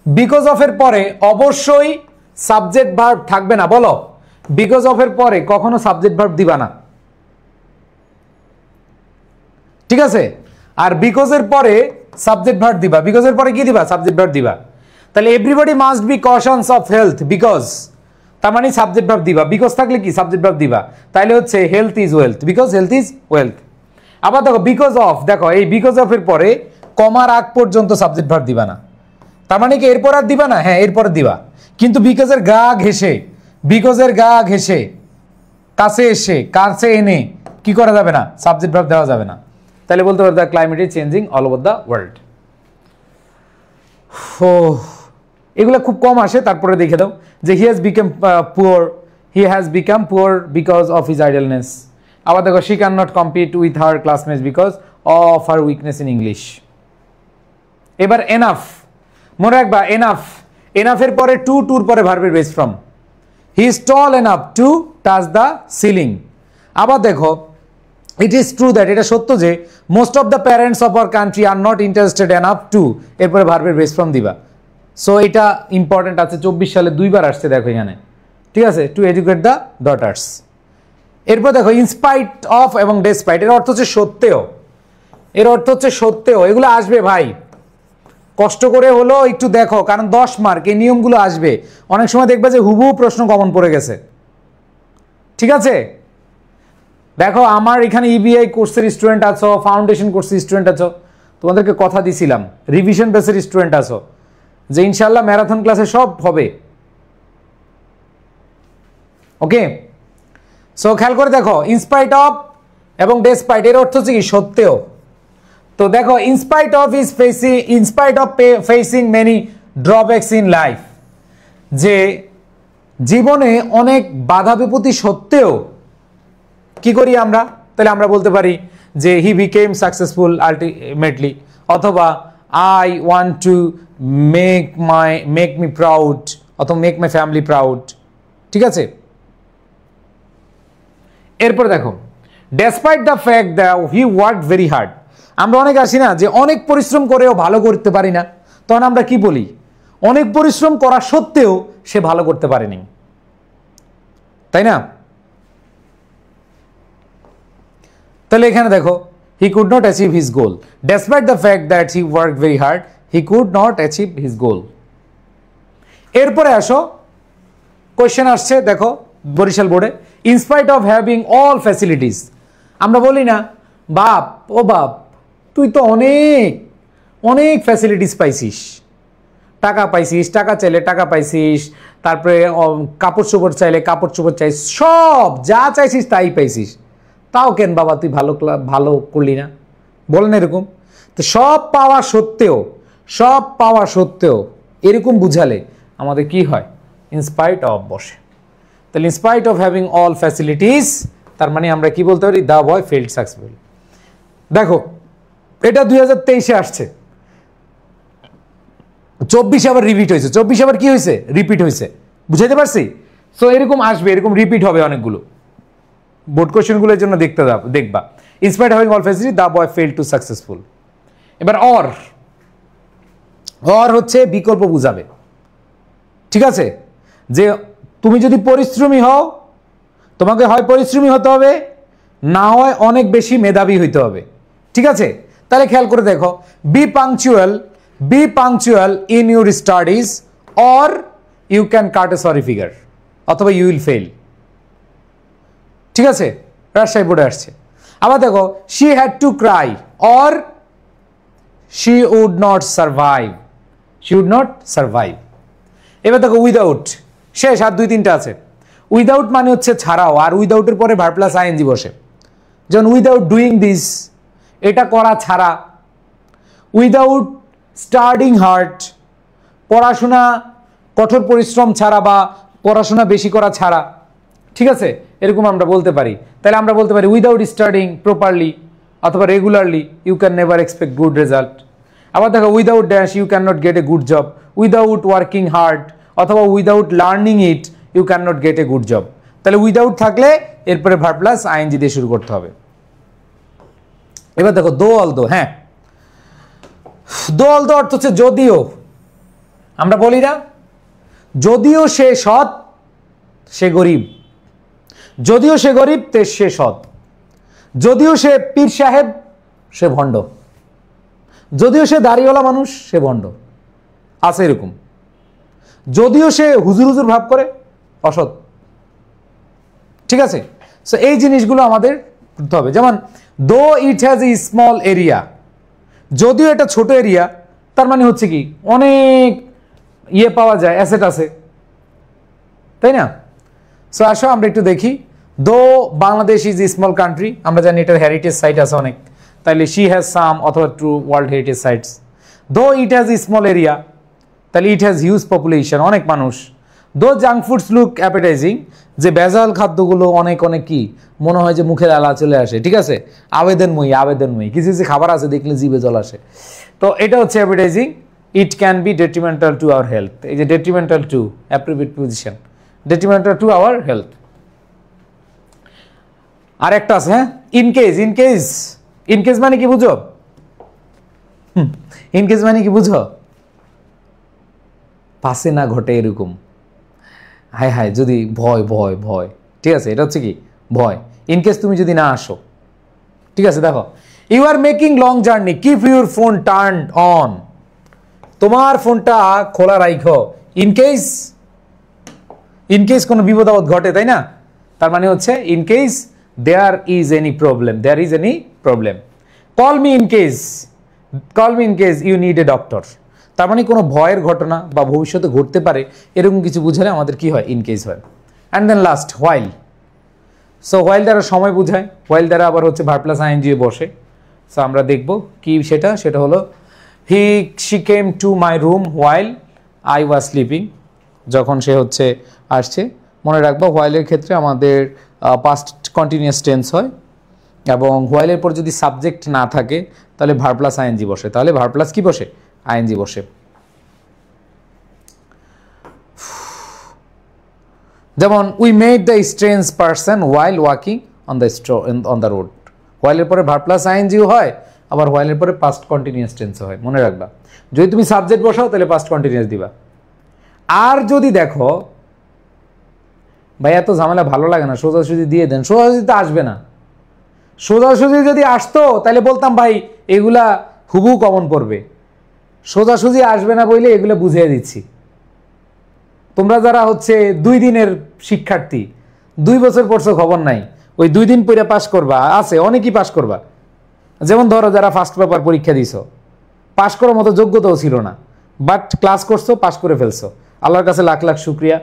Speaker 1: বিকজ অফ এর পরে অবশ্যই সাবজেক্ট ভার্ব থাকবে না, বলো বিকজ অফ এর পরে কখনো সাবজেক্ট ভার্ব দিবা না, ঠিক আছে? আর বিকজ এর পরে সাবজেক্ট ভার্ব দিবা, বিকজ এর পরে কি দিবা, সাবজেক্ট ভার্ব দিবা। তাহলে everybody must be cautious of health because, তার মানে সাবজেক্ট ভার্ব দিবা, বিকজ থাকলে কি সাবজেক্ট ভার্ব দিবা। তাইলে হচ্ছে health is wealth, because health is wealth. আবার দেখো বিকজ অফ, দেখো এই বিকজ অফ এর পরে কমার আগ পর্যন্ত সাবজেক্ট ভার্ব দিবা না, তার মানে কি এরপর আর দিবা না, হ্যাঁ এরপর দিবা, কিন্তু বিকজের গা ঘেসে, বিকজের গা ঘেসে কাছে এসে কাছে এনে কি করা যাবে না, সাবজেক্ট ভার্ব দেওয়া যাবে না। তাহলে বলতে পারো the climate is changing all over the world. ও এগুলো খুব কম আসে, তারপরে দেখে দাও যে he has become poor, he has become poor because of his idleness. আবার দেখো she can not compete with her classmates because of her weakness in English. এবার এনাফ, মনে রাখবা এনাফ, এনাফের পরে টু, টুর পরে ভার্বের base from. He is tall enough to touch the ceiling. আবার দেখো ইট ইজ ট্রু দ্যাট, এটা সত্য যে most of the parents of our country are not interested enough to, এরপরে ভার্বের বেস ফ্রম দিবা। সো এটা ইম্পর্টেন্ট আছে, 24 সালে দুইবার আসছে দেখো এখানে, ঠিক আছে, টু এডুকেট দ্য ডটার্স। এরপর দেখো ইনস্পাইট অফ এবং ডেসপাইট, এর অর্থ হচ্ছে সত্ত্বেও, এর অর্থ হচ্ছে সত্ত্বেও, এগুলো আসবে ভাই, কষ্ট করে হলো একটু দেখো, কারণ 10 মার্ক এই নিয়মগুলো আসবে। অনেক সময় দেখবে যে হুবহু প্রশ্ন কমন পড়ে গেছে, ঠিক আছে। দেখো আমার এখানে ইবিআই কোর্সের স্টুডেন্ট আছো, ফাউন্ডেশন কোর্সের স্টুডেন্ট আছো, তোমাদেরকে কথা দিছিলাম রিভিশন বেসের স্টুডেন্ট আছো যে ইনশাল্লাহ ম্যারাথন ক্লাসে সব হবে, ওকে। সো খেয়াল করে দেখো ইনস্পাইট অফ এবং ডেসপাইট এর অর্থ হচ্ছে কি সত্ত্বেও। তো দেখো in spite of is facing, in spite of facing many drawbacks in life, যে জীবনে অনেক বাধা বিপত্তি সত্ত্বেও কি করি আমরা, তাহলে আমরা বলতে পারি যে হি বিকেম সাকসেসফুল আলটিমেটলি, অথবা I want to make me proud, অথবা মেক মাই ফ্যামিলি প্রাউড, ঠিক আছে। এরপর দেখো despite the fact that he worked very hard, আমরা অনেক আসি না যে অনেক পরিশ্রম করেও ভালো করতে পারি না, তখন আমরা কি বলি, অনেক পরিশ্রম করা সত্ত্বেও সে ভালো করতে পারেনি, তাই না। তাহলে এখানে দেখো he could not achieve his goal, despite the fact that he worked very hard he could not achieve his goal. এরপরে আসো কোয়েশ্চেন আসছে দেখো বরিশাল বোর্ডে, in spite of having all facilities, আমরা বলি না বাপ ও বাপ তুই তো অনেক অনেক ফ্যাসিলিটিস পাইছিস, টাকা পাইছিস, টাকা চাইলে টাকা পাইছিস, তারপরে কাপড় চোপড় চাইলে কাপড় চোপড় চাইছিস, সব যা চাইছিস তাই পাইছিস, তাও কেন বাবা তুই ভালো করলি না, বলেন এরকম। তো সব পাওয়া সত্ত্বেও, সব পাওয়া সত্ত্বেও এরকম বুঝালে আমাদের কি হয়, ইনস্পাইট অফ বসে। তাহলে in spite of having all facilities, তার মানে আমরা কি বলতে পারি, দ্য বয় ফেল্ড সাকসেসফুল। দেখো এটা 2023-এ আসছে, 24 আবার রিপিট হয়েছে, 24 আবার কি হয়েছে, রিপিট হয়েছে, বুঝাইতে পারছি। সো এরকম আসবে, এরকম রিপিট হবে অনেকগুলো, বোর্ড কোয়েশ্চেনগুলোর জন্য দেখবা in spite having all facility the boy failed to successful. এবার অর, অর হচ্ছে বিকল্প বুঝাবে, ঠিক আছে, যে তুমি যদি পরিশ্রমী হও তোমাকে হয় পরিশ্রমী হতে হবে, না হয় অনেক বেশি মেধাবী হইতে হবে, ঠিক আছে। তাহলে খেয়াল করে দেখো be punctual in your studies or you can cut a sorry figure, অথবা ইউ উইল ফেল, ঠিক আছে, রাজশাহী বোর্ডে আসছে। আবার দেখো she had to cry or she would not survive, she would not survive. এবার দেখো উইদাউট, শেষ আর 2-3টা আছে। উইদাউট মানে হচ্ছে ছাড়াও, আর উইদাউটের পরে ভার্ব প্লাস আইএনজি বসে, যেমন উইদাউট ডুইং দিস, এটা করা ছাড়া, উইদাউট স্টাডিং হার্ড, পড়াশোনা কঠোর পরিশ্রম ছাড়া বা পড়াশোনা বেশি করা ছাড়া, ঠিক আছে, এরকম আমরা বলতে পারি। তাহলে আমরা বলতে পারি উইদাউট স্টাডিং প্রপারলি অথবা regularly you can never expect good result. আবার দেখো without dash you can not get a good job, without working hard অথবা without learning it you can not get a good job. তাহলে without থাকলে এরপরে verb plus ING দিয়ে শুরু করতে হবে। এবার দেখো দো অল দো, হ্যাঁ দো অল দো অর্থ হচ্ছে যদিও, আমরা বলি না যদিও সে সৎ সে গরিব, যদিও সে গরিব তে সে সৎ, যদিও সে পীর সাহেব সে ভণ্ড, যদিও সে দাড়িওয়ালা মানুষ, সে ভণ্ড, আছে এরকম। যদিও সে হুজুর হুজুর ভাব করে, অসৎ। ঠিক আছে, সো এই জিনিসগুলো আমাদের করতে হবে। যেমন দো it has a small area, যদিও এটা ছোট এরিয়া, তার মানে হচ্ছে কি অনেক ইয়ে পাওয়া যায়, অ্যাসেট আছে, তাই না? সো আসো আমরা একটু দেখি। দো Bangladesh is a small country, আমরা জানি এটার হেরিটেজ সাইট আছে অনেক, তাহলে শি হ্যাজ সাম অথবা true world heritage sites. Though it has a small area, তাহলে ইট হ্যাজ হিউজ পপুলেশন, অনেক মানুষ। দো জাঙ্ক ফুডস লুক অ্যাপেটাইজিং, যে ভেজাল খাদ্যগুলো অনেক অনেক কি মনে হয় যে মুখে লালা চলে আসে, ঠিক আছে, আবেদনময়ী আবেদনময়ী, কিছু কিছু খাবার আছে দেখলে জিভে জল আসে, তো এটা হচ্ছে appetising. It can be detrimental to our health, এই যে detrimental to appropriate position, detrimental to our health. আর একটা আছে, হ্যাঁ, ইনকেস। ইনকেস, ইনকেস মানে কি বুঝো? ইনকেস মানে কি বুঝো? পাশে না ঘটে এরকম, হায় হায় যদি ভয় ভয় ভয়, ঠিক আছে, এটা হচ্ছে কি ভয়। ইনকেস তুমি যদি না আসো, ঠিক আছে, দেখো you are making long journey, keep your phone turn on, তোমার ফোনটা খোলা রাখো, ইনকেস, ইনকেস কোনো বিপদ আপদ ঘটে, তাই না? তার মানে হচ্ছে in case there is any problem, there is any problem. Call me in case, call me in case you need a doctor, তার মানে কোনো ভয়ের ঘটনা বা ভবিষ্যতে ঘটতে পারে এরকম কিছু বুঝালে আমাদের কি হয়, ইনকেস হয়। And then last while. So while দ্বারা সময় বোঝায়, হোয়াইল দ্বারা আবার হচ্ছে ভার্ব প্লাস আইএনজি বসে। সো আমরা দেখব কি সেটা, সেটা হলো she came to my room while I was sleeping, যখন সে হচ্ছে আসছে। মনে রাখবো হোয়াইলের ক্ষেত্রে আমাদের পাস্ট কন্টিনিউয়াস টেন্স হয়, এবং হোয়াইলের পর যদি সাবজেক্ট না থাকে তাহলে ভার্ব প্লাস আইএনজি বসে, তাহলে ভার্ব প্লাস কি বসে, আইএনজি বসে। যেমন we made the strange person while walking on the road, হোয়াইলের পরে ভার্ব প্লাস আইএনজিও হয়, আবার হোয়াইলের পরে পাস্ট কন্টিনিউয়াস টেন্সও হয়, মনে রাখবা। যদি তুমি সাবজেক্ট বসাও তাহলে পাস্ট কন্টিনিউয়াস দিবা। আর যদি দেখো ভাই এত ঝামেলা ভালো লাগে না, সোজাসুজি দিয়ে দেন, সোজাসুজি তো আসবে না। সোজাসুজি যদি আসতো তাহলে বলতাম ভাই এগুলা হুবহু কমন পড়বে, সোজাসুজি আসবে না বলে এগুলো বুঝিয়ে দিচ্ছি। তোমরা যারা হচ্ছে 2 দিনের শিক্ষার্থী, 2 বছর পড়ছো খবর নাই, ওই 2 দিন পড়ে পাস করবা, আছে অনেকেই পাস করবা। যেমন ধরো যারা ফার্স্ট পেপার পরীক্ষা দিছো, পাস করার মতো যোগ্যতাও ছিল না, বাট ক্লাস করছো, পাস করে ফেলছো, আল্লাহর কাছে লাখ লাখ শুক্রিয়া।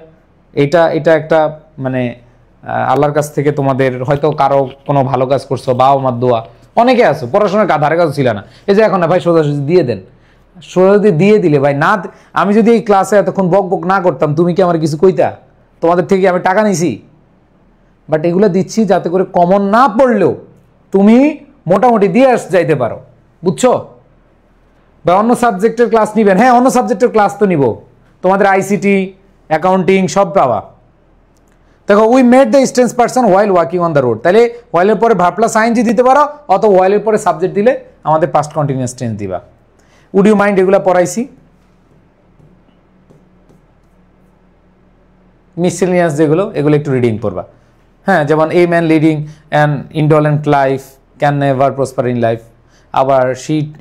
Speaker 1: এটা একটা মানে আল্লাহর কাছ থেকে তোমাদের হয়তো কারো কোনো ভালো কাজ করছো, বাবা মার দোয়া, অনেকে আছো পড়াশোনার ধারে কাজ ছিল না, এই যে এখন না ভাই সোজাসুজি দিয়ে দেন, সোজাসুজি দিয়ে দিলে ভাই না, আমি যদি এই ক্লাসে এতক্ষণ বক বক না করতাম তুমি কি আমার কিছু কইতা? তোমাদের থেকে আমি টাকা নিছি? বাট এগুলো দিচ্ছি যাতে করে কমন না পড়লেও তুমি মোটামুটি দিয়ে যাইতে পারো, বুঝছো? বা অন্য সাবজেক্টের ক্লাস নিবেন, হ্যাঁ অন্য সাবজেক্টের ক্লাস তো নিব, তোমাদের আইসিটি অ্যাকাউন্টিং সব পাওয়া। দেখো we made the strange person while walking on the road, তাহলে হোয়াইলের পরে ভার্ব প্লাস আইএনজি দিতে পারো, অথবা হোয়াইলের পরে সাবজেক্ট দিলে আমাদের পাস্ট কন্টিনিউয়াস টেন্স দিবা। উড ইউ মাইন্ড এগুলা পড়াইছি? মিসেলিনিয়াস যেগুলো, এগুলো একটু রিডিং পড়বা। হ্যাঁ, যেমন a man leading an indolent life can never prosper in life. আবার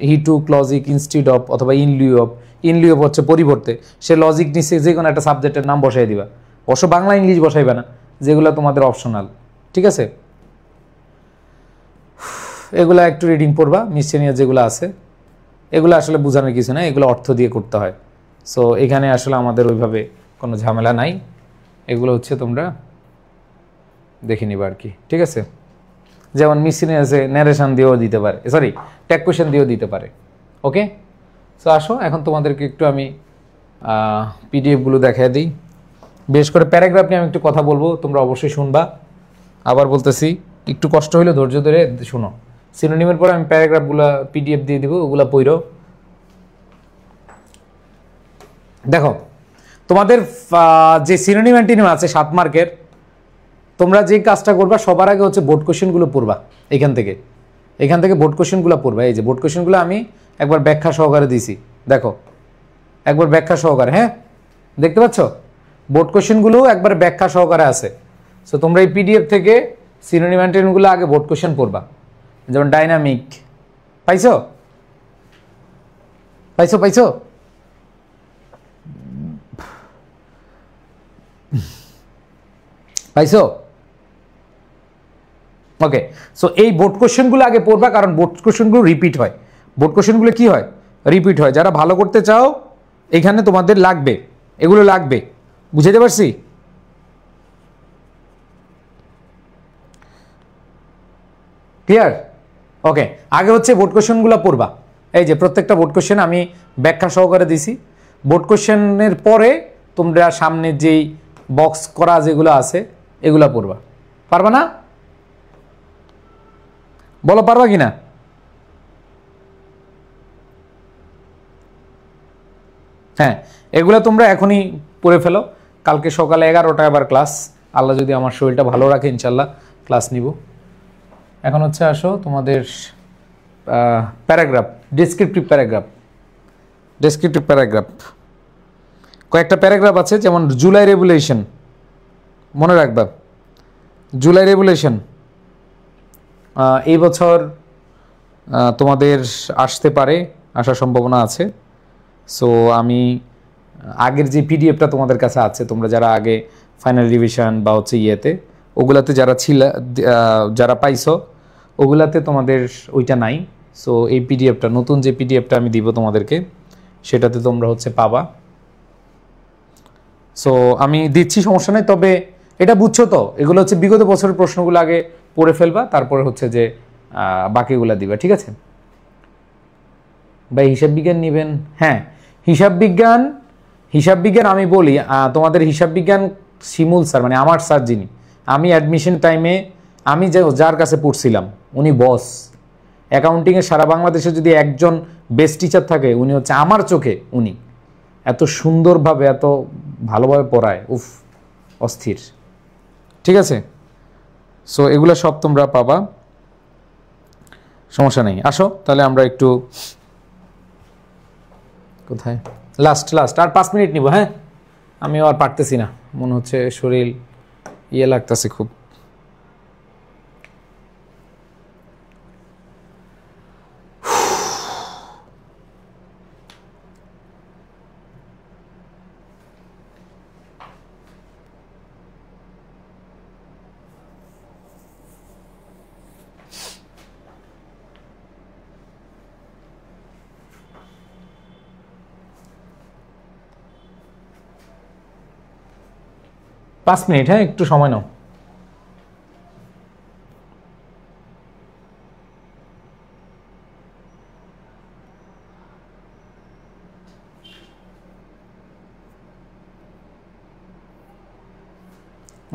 Speaker 1: he took logic instead of, অথবা in lieu of. In lieu of হচ্ছে পরিবর্তে, সে লজিক নিচ্ছে, যে কোনো একটা সাবজেক্টের নাম বসাই দিবা, অবশ্য বাংলা ইংলিশ বসাইবে না, যেগুলো তোমাদের অপশনাল, ঠিক আছে? এগুলা একটু রিডিং পড়বা, মিসেলিনিয়াস যেগুলো আছে এগুলো আসলে বোঝানোর কিছু না, এগুলো অর্থ দিয়ে করতে হয়। সো এখানে আসলে আমাদের ওইভাবে কোনো ঝামেলা নাই, এগুলো হচ্ছে তোমরা দেখে নিবা আর কি, ঠিক আছে? যেমন মিসেলিনিয়াসে ন্যারেশন দিয়েও দিতে পারে, সরি ট্যাগ কোয়েশ্চেন দিয়েও দিতে পারে, ওকে? সো আসো এখন তোমাদেরকে একটু আমি পিডিএফগুলো দেখাই দিই, বেশ করে প্যারাগ্রাফ নিয়ে আমি একটু কথা বলবো, তোমরা অবশ্যই শুনবা। আবার বলতেছি একটু কষ্ট হইলে ধৈর্য ধরে শুনো। সিনোনিমের পরে আমি প্যারাগ্রাফগুলো পিডিএফ দিয়ে দিব, ওগুলা পড়ো। দেখো তোমাদের যে সিনোনিম অ্যান্টিনিম আছে 7 মার্কের, তোমরা যে কাজটা করবা সবার আগে হচ্ছে বোর্ড কোশ্চেনগুলো পড়বা। এখান থেকে বোর্ড কোশ্চেনগুলো পড়বা। এই যে বোর্ড কোশ্চেনগুলো আমি একবার ব্যাখ্যা সহকারে দিছি, দেখো একবার ব্যাখ্যা সহকারে, হ্যাঁ দেখতে পাচ্ছ বোর্ড কোশ্চেনগুলো একবার ব্যাখ্যা সহকারে আছে। সো তোমরা এই পিডিএফ থেকে সিনোনিম অ্যান্টিনিমগুলো আগে বোর্ড কোশ্চেন পড়বা। যেমন ডাইনামিক, পাইছো? পাইছো পাইছো? পাইছো? ওকে, সো এই বোর্ড কোশ্চেনগুলো আগে পড়বা, কারণ বোর্ড কোশ্চেনগুলো রিপিট হয়। বোর্ড কোশ্চেনগুলো কি হয়? রিপিট হয়। যারা ভালো করতে চাও এখানে তোমাদের লাগবে, এগুলো লাগবে। বুঝাতে পারছি? ক্লিয়ার? ওকে, আগে হচ্ছে বোর্ড কোশ্চেনগুলো পড়বা। এই যে প্রত্যেকটা বোর্ড কোশ্চেন আমি ব্যাখ্যা সহকারে দিছি। বোর্ড কোশ্চেনের পরে তোমরা সামনে যেই বক্স করা যেগুলো আছে এগুলো পড়বা। পারবা না? বলো পারবা কিনা? হ্যাঁ, এগুলো তোমরা এখনই পড়ে ফেলো। কালকে সকালে 11টায় আবার ক্লাস, আল্লাহ যদি আমার শরীরটা ভালো রাখে ইনশাল্লাহ ক্লাস নিব। এখন হচ্ছে আসো তোমাদের paragraph, descriptive paragraph. Descriptive paragraph কয়েকটা প্যারাগ্রাফ আছে, যেমন জুলাই রেভুলেশন, মনে রাখবা জুলাই রেভুলেশন এই বছর তোমাদের আসতে পারে, আসার সম্ভাবনা আছে। সো আমি আগের যে পিডিএফটা তোমাদের কাছে আছে, তোমরা যারা আগে ফাইনাল রিভিশন বা হচ্ছে ইয়েতে ওগুলাতে যারা যারা পাইছো ওগুলাতে তোমাদের ওইটা নাই। সো এই পিডিএফটা, নতুন যে পিডিএফটা আমি দিব তোমাদেরকে, সেটাতে তোমরা হচ্ছে পাবা। সো আমি দিচ্ছি, সমস্যা নেই। তবে এটা বুঝছো তো, এগুলো হচ্ছে বিগত বছরের প্রশ্নগুলো আগে পড়ে ফেলবা, তারপরে হচ্ছে যে বাকিগুলো দিবা, ঠিক আছে? ভাই হিসাব বিজ্ঞান নেবেন? হ্যাঁ, হিসাব বিজ্ঞান আমি বলি তোমাদের, হিসাব বিজ্ঞান শিমুল স্যার, মানে আমার স্যার যিনি, আমি অ্যাডমিশন টাইমে আমি যার কাছে পড়ছিলাম উনি বস। অ্যাকাউন্টিংয়ে সারা বাংলাদেশে যদি একজন বেস্ট টিচার থাকে উনি হচ্ছে আমার চোখে, উনি এত সুন্দরভাবে এত ভালোভাবে পড়ায়, উফ অস্থির, ঠিক আছে? সো এগুলো সব তোমরা পাবা, সমস্যা নেই। আসো তাহলে আমরা একটু কোথায় লাস্ট আর 5 মিনিট নিব। হ্যাঁ, আমিও আর পারতেছি না, মনে হচ্ছে শরীর ইয়ে লাগতেছে খুব। পাঁচ মিনিট, হ্যাঁ একটু সময় নাও।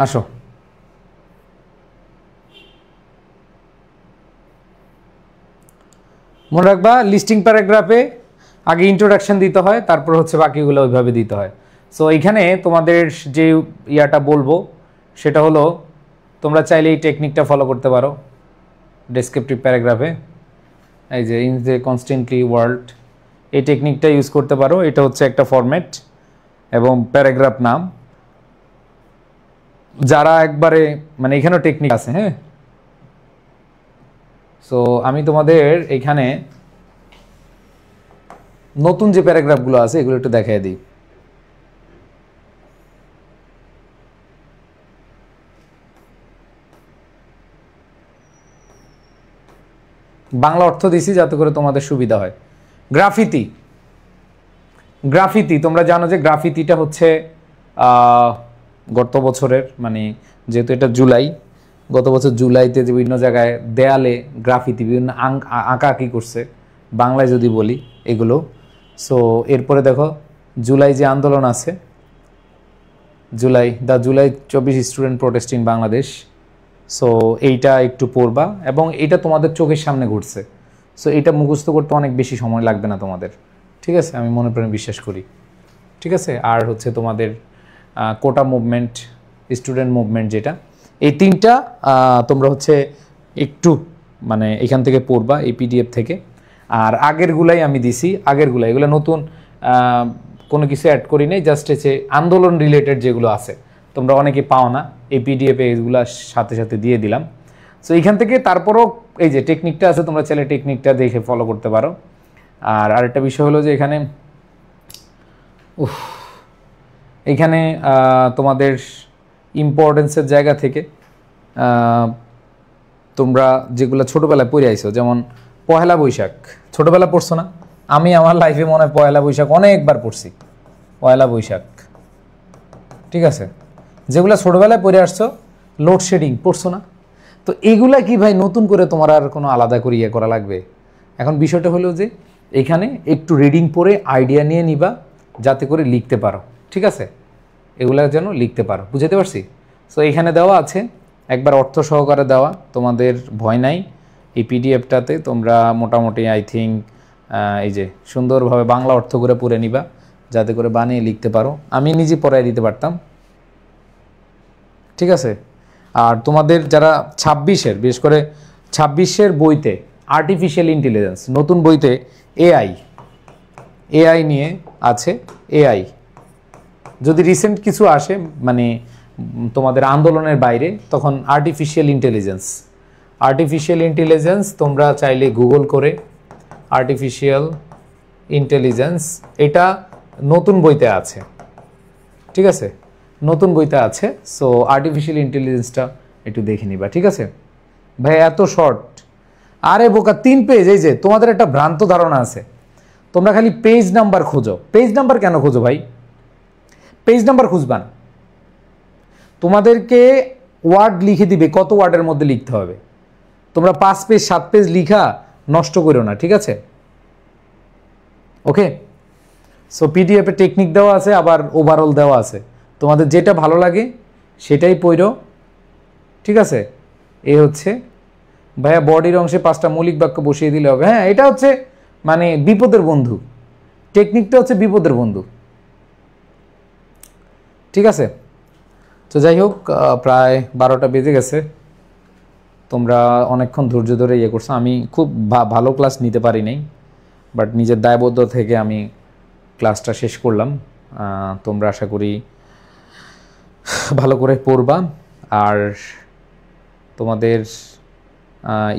Speaker 1: আসো, মনে রাখবা লিস্টিং প্যারাগ্রাফে আগে ইন্ট্রোডাকশন দিতে হয়, তারপর হচ্ছে বাকিগুলো ওইভাবে দিতে হয়। সো এইখানে তোমাদের যে ইয়াটা বলবো সেটা হলো, তোমরা চাইলে এই টেকনিকটা ফলো করতে পারো ডেসক্রিপটিভ প্যারাগ্রাফে। এই যে ইন দ্য কনস্ট্যান্টলি ওয়ার্ল্ড, এই টেকনিকটা ইউজ করতে পারো। এটা হচ্ছে একটা ফরম্যাট এবং প্যারাগ্রাফ নাম। যারা একবারে মানে এখানেও টেকনিক আছে, হ্যাঁ। সো আমি তোমাদের এইখানে নতুন যে প্যারাগ্রাফগুলো আছে এগুলো একটু দেখাই দিই। বাংলা অর্থ দিছি যাতে করে তোমাদের সুবিধা হয়। গ্রাফিতি তোমরা জানো যে গ্রাফিতিটা হচ্ছে গত বছরের, মানে যেহেতু এটা জুলাই, গত বছর জুলাইতে যে বিভিন্ন জায়গায় দেয়ালে গ্রাফিতি বিভিন্ন আঁকাআঁকি করছে, বাংলায় যদি বলি এগুলো। সো এরপরে দেখো জুলাই যে আন্দোলন আছে, July 24 student protest in Bangladesh. So এইটা একটু পড়বা এবং এটা তোমাদের চোখের সামনে ঘটছে। সো এটা মুখস্থ করতে অনেক বেশি সময় লাগবে না তোমাদের, ঠিক আছে? আমি মনে প্রাণে বিশ্বাস করি, ঠিক আছে? আর হচ্ছে তোমাদের কোটা মুভমেন্ট, স্টুডেন্ট মুভমেন্ট, যেটা এই তিনটা তোমরা হচ্ছে একটু মানে এখান থেকে পড়বা এই পিডিএফ থেকে। আর আগেরগুলাই আমি দিছি, এগুলো নতুন কোনো কিছু অ্যাড করি নাই, জাস্ট হচ্ছে আন্দোলন রিলেটেড যেগুলো আছে তোমরা অনেকে পাও না, এই পিডিএফে এইগুলো সাথে সাথে দিয়ে দিলাম। সো এইখান থেকে তারপরও এই যে টেকনিকটা আছে, তোমরা চাইলে টেকনিকটা দেখে ফলো করতে পারো। আর আরেকটা বিষয় হলো যে এখানে তোমাদের ইম্পর্টেন্সের জায়গা থেকে তোমরা যেগুলো ছোটোবেলায় পড়ে আইছো, যেমন পহেলা বৈশাখ ছোটোবেলা পড়ছো না? আমি আমার লাইফে মনে হয় পয়লা বৈশাখ অনেকবার পড়ছি, পয়লা বৈশাখ, ঠিক আছে? যেগুলো ছোটোবেলায় পড়ে আসছো, লোডশেডিং পড়ছো না? তো এগুলা কি ভাই নতুন করে তোমার আর কোনো আলাদা করে ইয়ে করা লাগবে? এখন বিষয়টা হলো যে এখানে একটু রিডিং পড়ে আইডিয়া নিয়ে নিবা, যাতে করে লিখতে পারো, ঠিক আছে? এগুলা যেন লিখতে পারো, বুঝতে পারছি? সো এখানে দেওয়া আছে, একবার অর্থ সহকারে দেওয়া, তোমাদের ভয় নাই। এই পিডিএফটাতে তোমরা মোটামুটি আই থিঙ্ক এই যে সুন্দরভাবে বাংলা অর্থ করে পড়ে নিবা, যাতে করে বানিয়ে লিখতে পারো। আমি নিজে পড়ায় দিতে পারতাম, ঠিক আছে? আর তোমাদের যারা 26-এর, বিশেষ করে 26-এর বইতে আর্টিফিশিয়াল ইন্টেলিজেন্স, নতুন বইতে এআই নিয়ে আছে। এআই যদি রিসেন্ট কিছু আসে, মানে তোমাদের আন্দোলনের বাইরে, তখন আর্টিফিশিয়াল ইন্টেলিজেন্স তোমরা চাইলে গুগল করে আর্টিফিশিয়াল ইন্টেলিজেন্স, এটা নতুন বইতে আছে, ঠিক আছে? নতুন বইতে আছে। সো আর্টিফিশিয়াল ইন্টেলিজেন্সটা একটু দেখে নিবা, ঠিক আছে ভাই? এত শর্ট, আরে বোকা 3 পেজ। এই যে তোমাদের একটা ভ্রান্ত ধারণা আছে, তোমরা খালি পেজ নাম্বার খোঁজো। পেজ নাম্বার কেন খোঁজো ভাই? পেজ নাম্বার খুঁজবা না, তোমাদেরকে ওয়ার্ড লিখে দিবে, কত ওয়ার্ডের মধ্যে লিখতে হবে। তোমরা 5 পেজ 7 পেজ লিখা নষ্ট করো না, ঠিক আছে? ওকে, সো পিডিএফে টেকনিক দেওয়া আছে, আবার ওভারঅল দেওয়া আছে, তোমাদের যেটা ভালো লাগে সেটাই পড়ো, ঠিক আছে? এই হচ্ছে ভাইয়া বডির অংশে 5টা মৌলিক বাক্য বসিয়ে দিলে হবে। হ্যাঁ, এটা হচ্ছে মানে বিপদের বন্ধু, টেকনিকটা হচ্ছে বিপদের বন্ধু, ঠিক আছে? তো যাই হোক, প্রায় 12টা বেজে গেছে, তোমরা অনেকক্ষণ ধৈর্য ধরে ইয়ে করছো। আমি খুব ভালো ক্লাস নিতে পারি নাই, বাট নিজের দায়বদ্ধ থেকে আমি ক্লাসটা শেষ করলাম। তোমরা আশা করি ভালো করে পড়বা। আর তোমাদের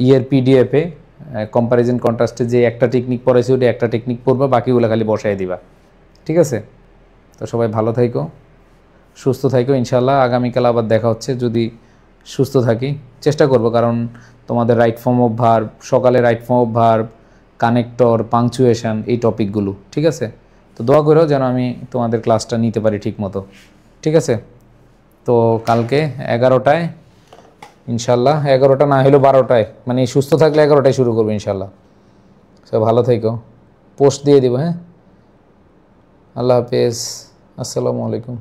Speaker 1: ইয়ের পিডিএফে কম্প্যারিজন কন্ট্রাস্টে যে একটা টেকনিক পড়াইছি, ওটা একটা টেকনিক পড়বা, বাকিগুলো খালি বসায় দিবা, ঠিক আছে? তো সবাই ভালো থাইকো, সুস্থ থাইকো। ইনশাল্লাহ আগামীকাল আবার দেখা হচ্ছে, যদি সুস্থ থাকি। চেষ্টা করব, কারণ তোমাদের রাইট ফর্ম অফ ভার্ব, সকালে right form of verb, connector, punctuation, এই টপিকগুলো, ঠিক আছে? তো দোয়া করো যেন আমি তোমাদের ক্লাসটা নিতে পারি ঠিক মতো, ঠিক আছে? তো কালকে 11টায় ইনশাল্লাহ, 11টা না হলেও 12টায়, মানে সুস্থ থাকলে 11টায় শুরু করবো ইনশাল্লাহ। সব ভালো থেকো, পোস্ট দিয়ে দেবো। হ্যাঁ, আল্লাহ হাফেজ, আসসালামু আলাইকুম।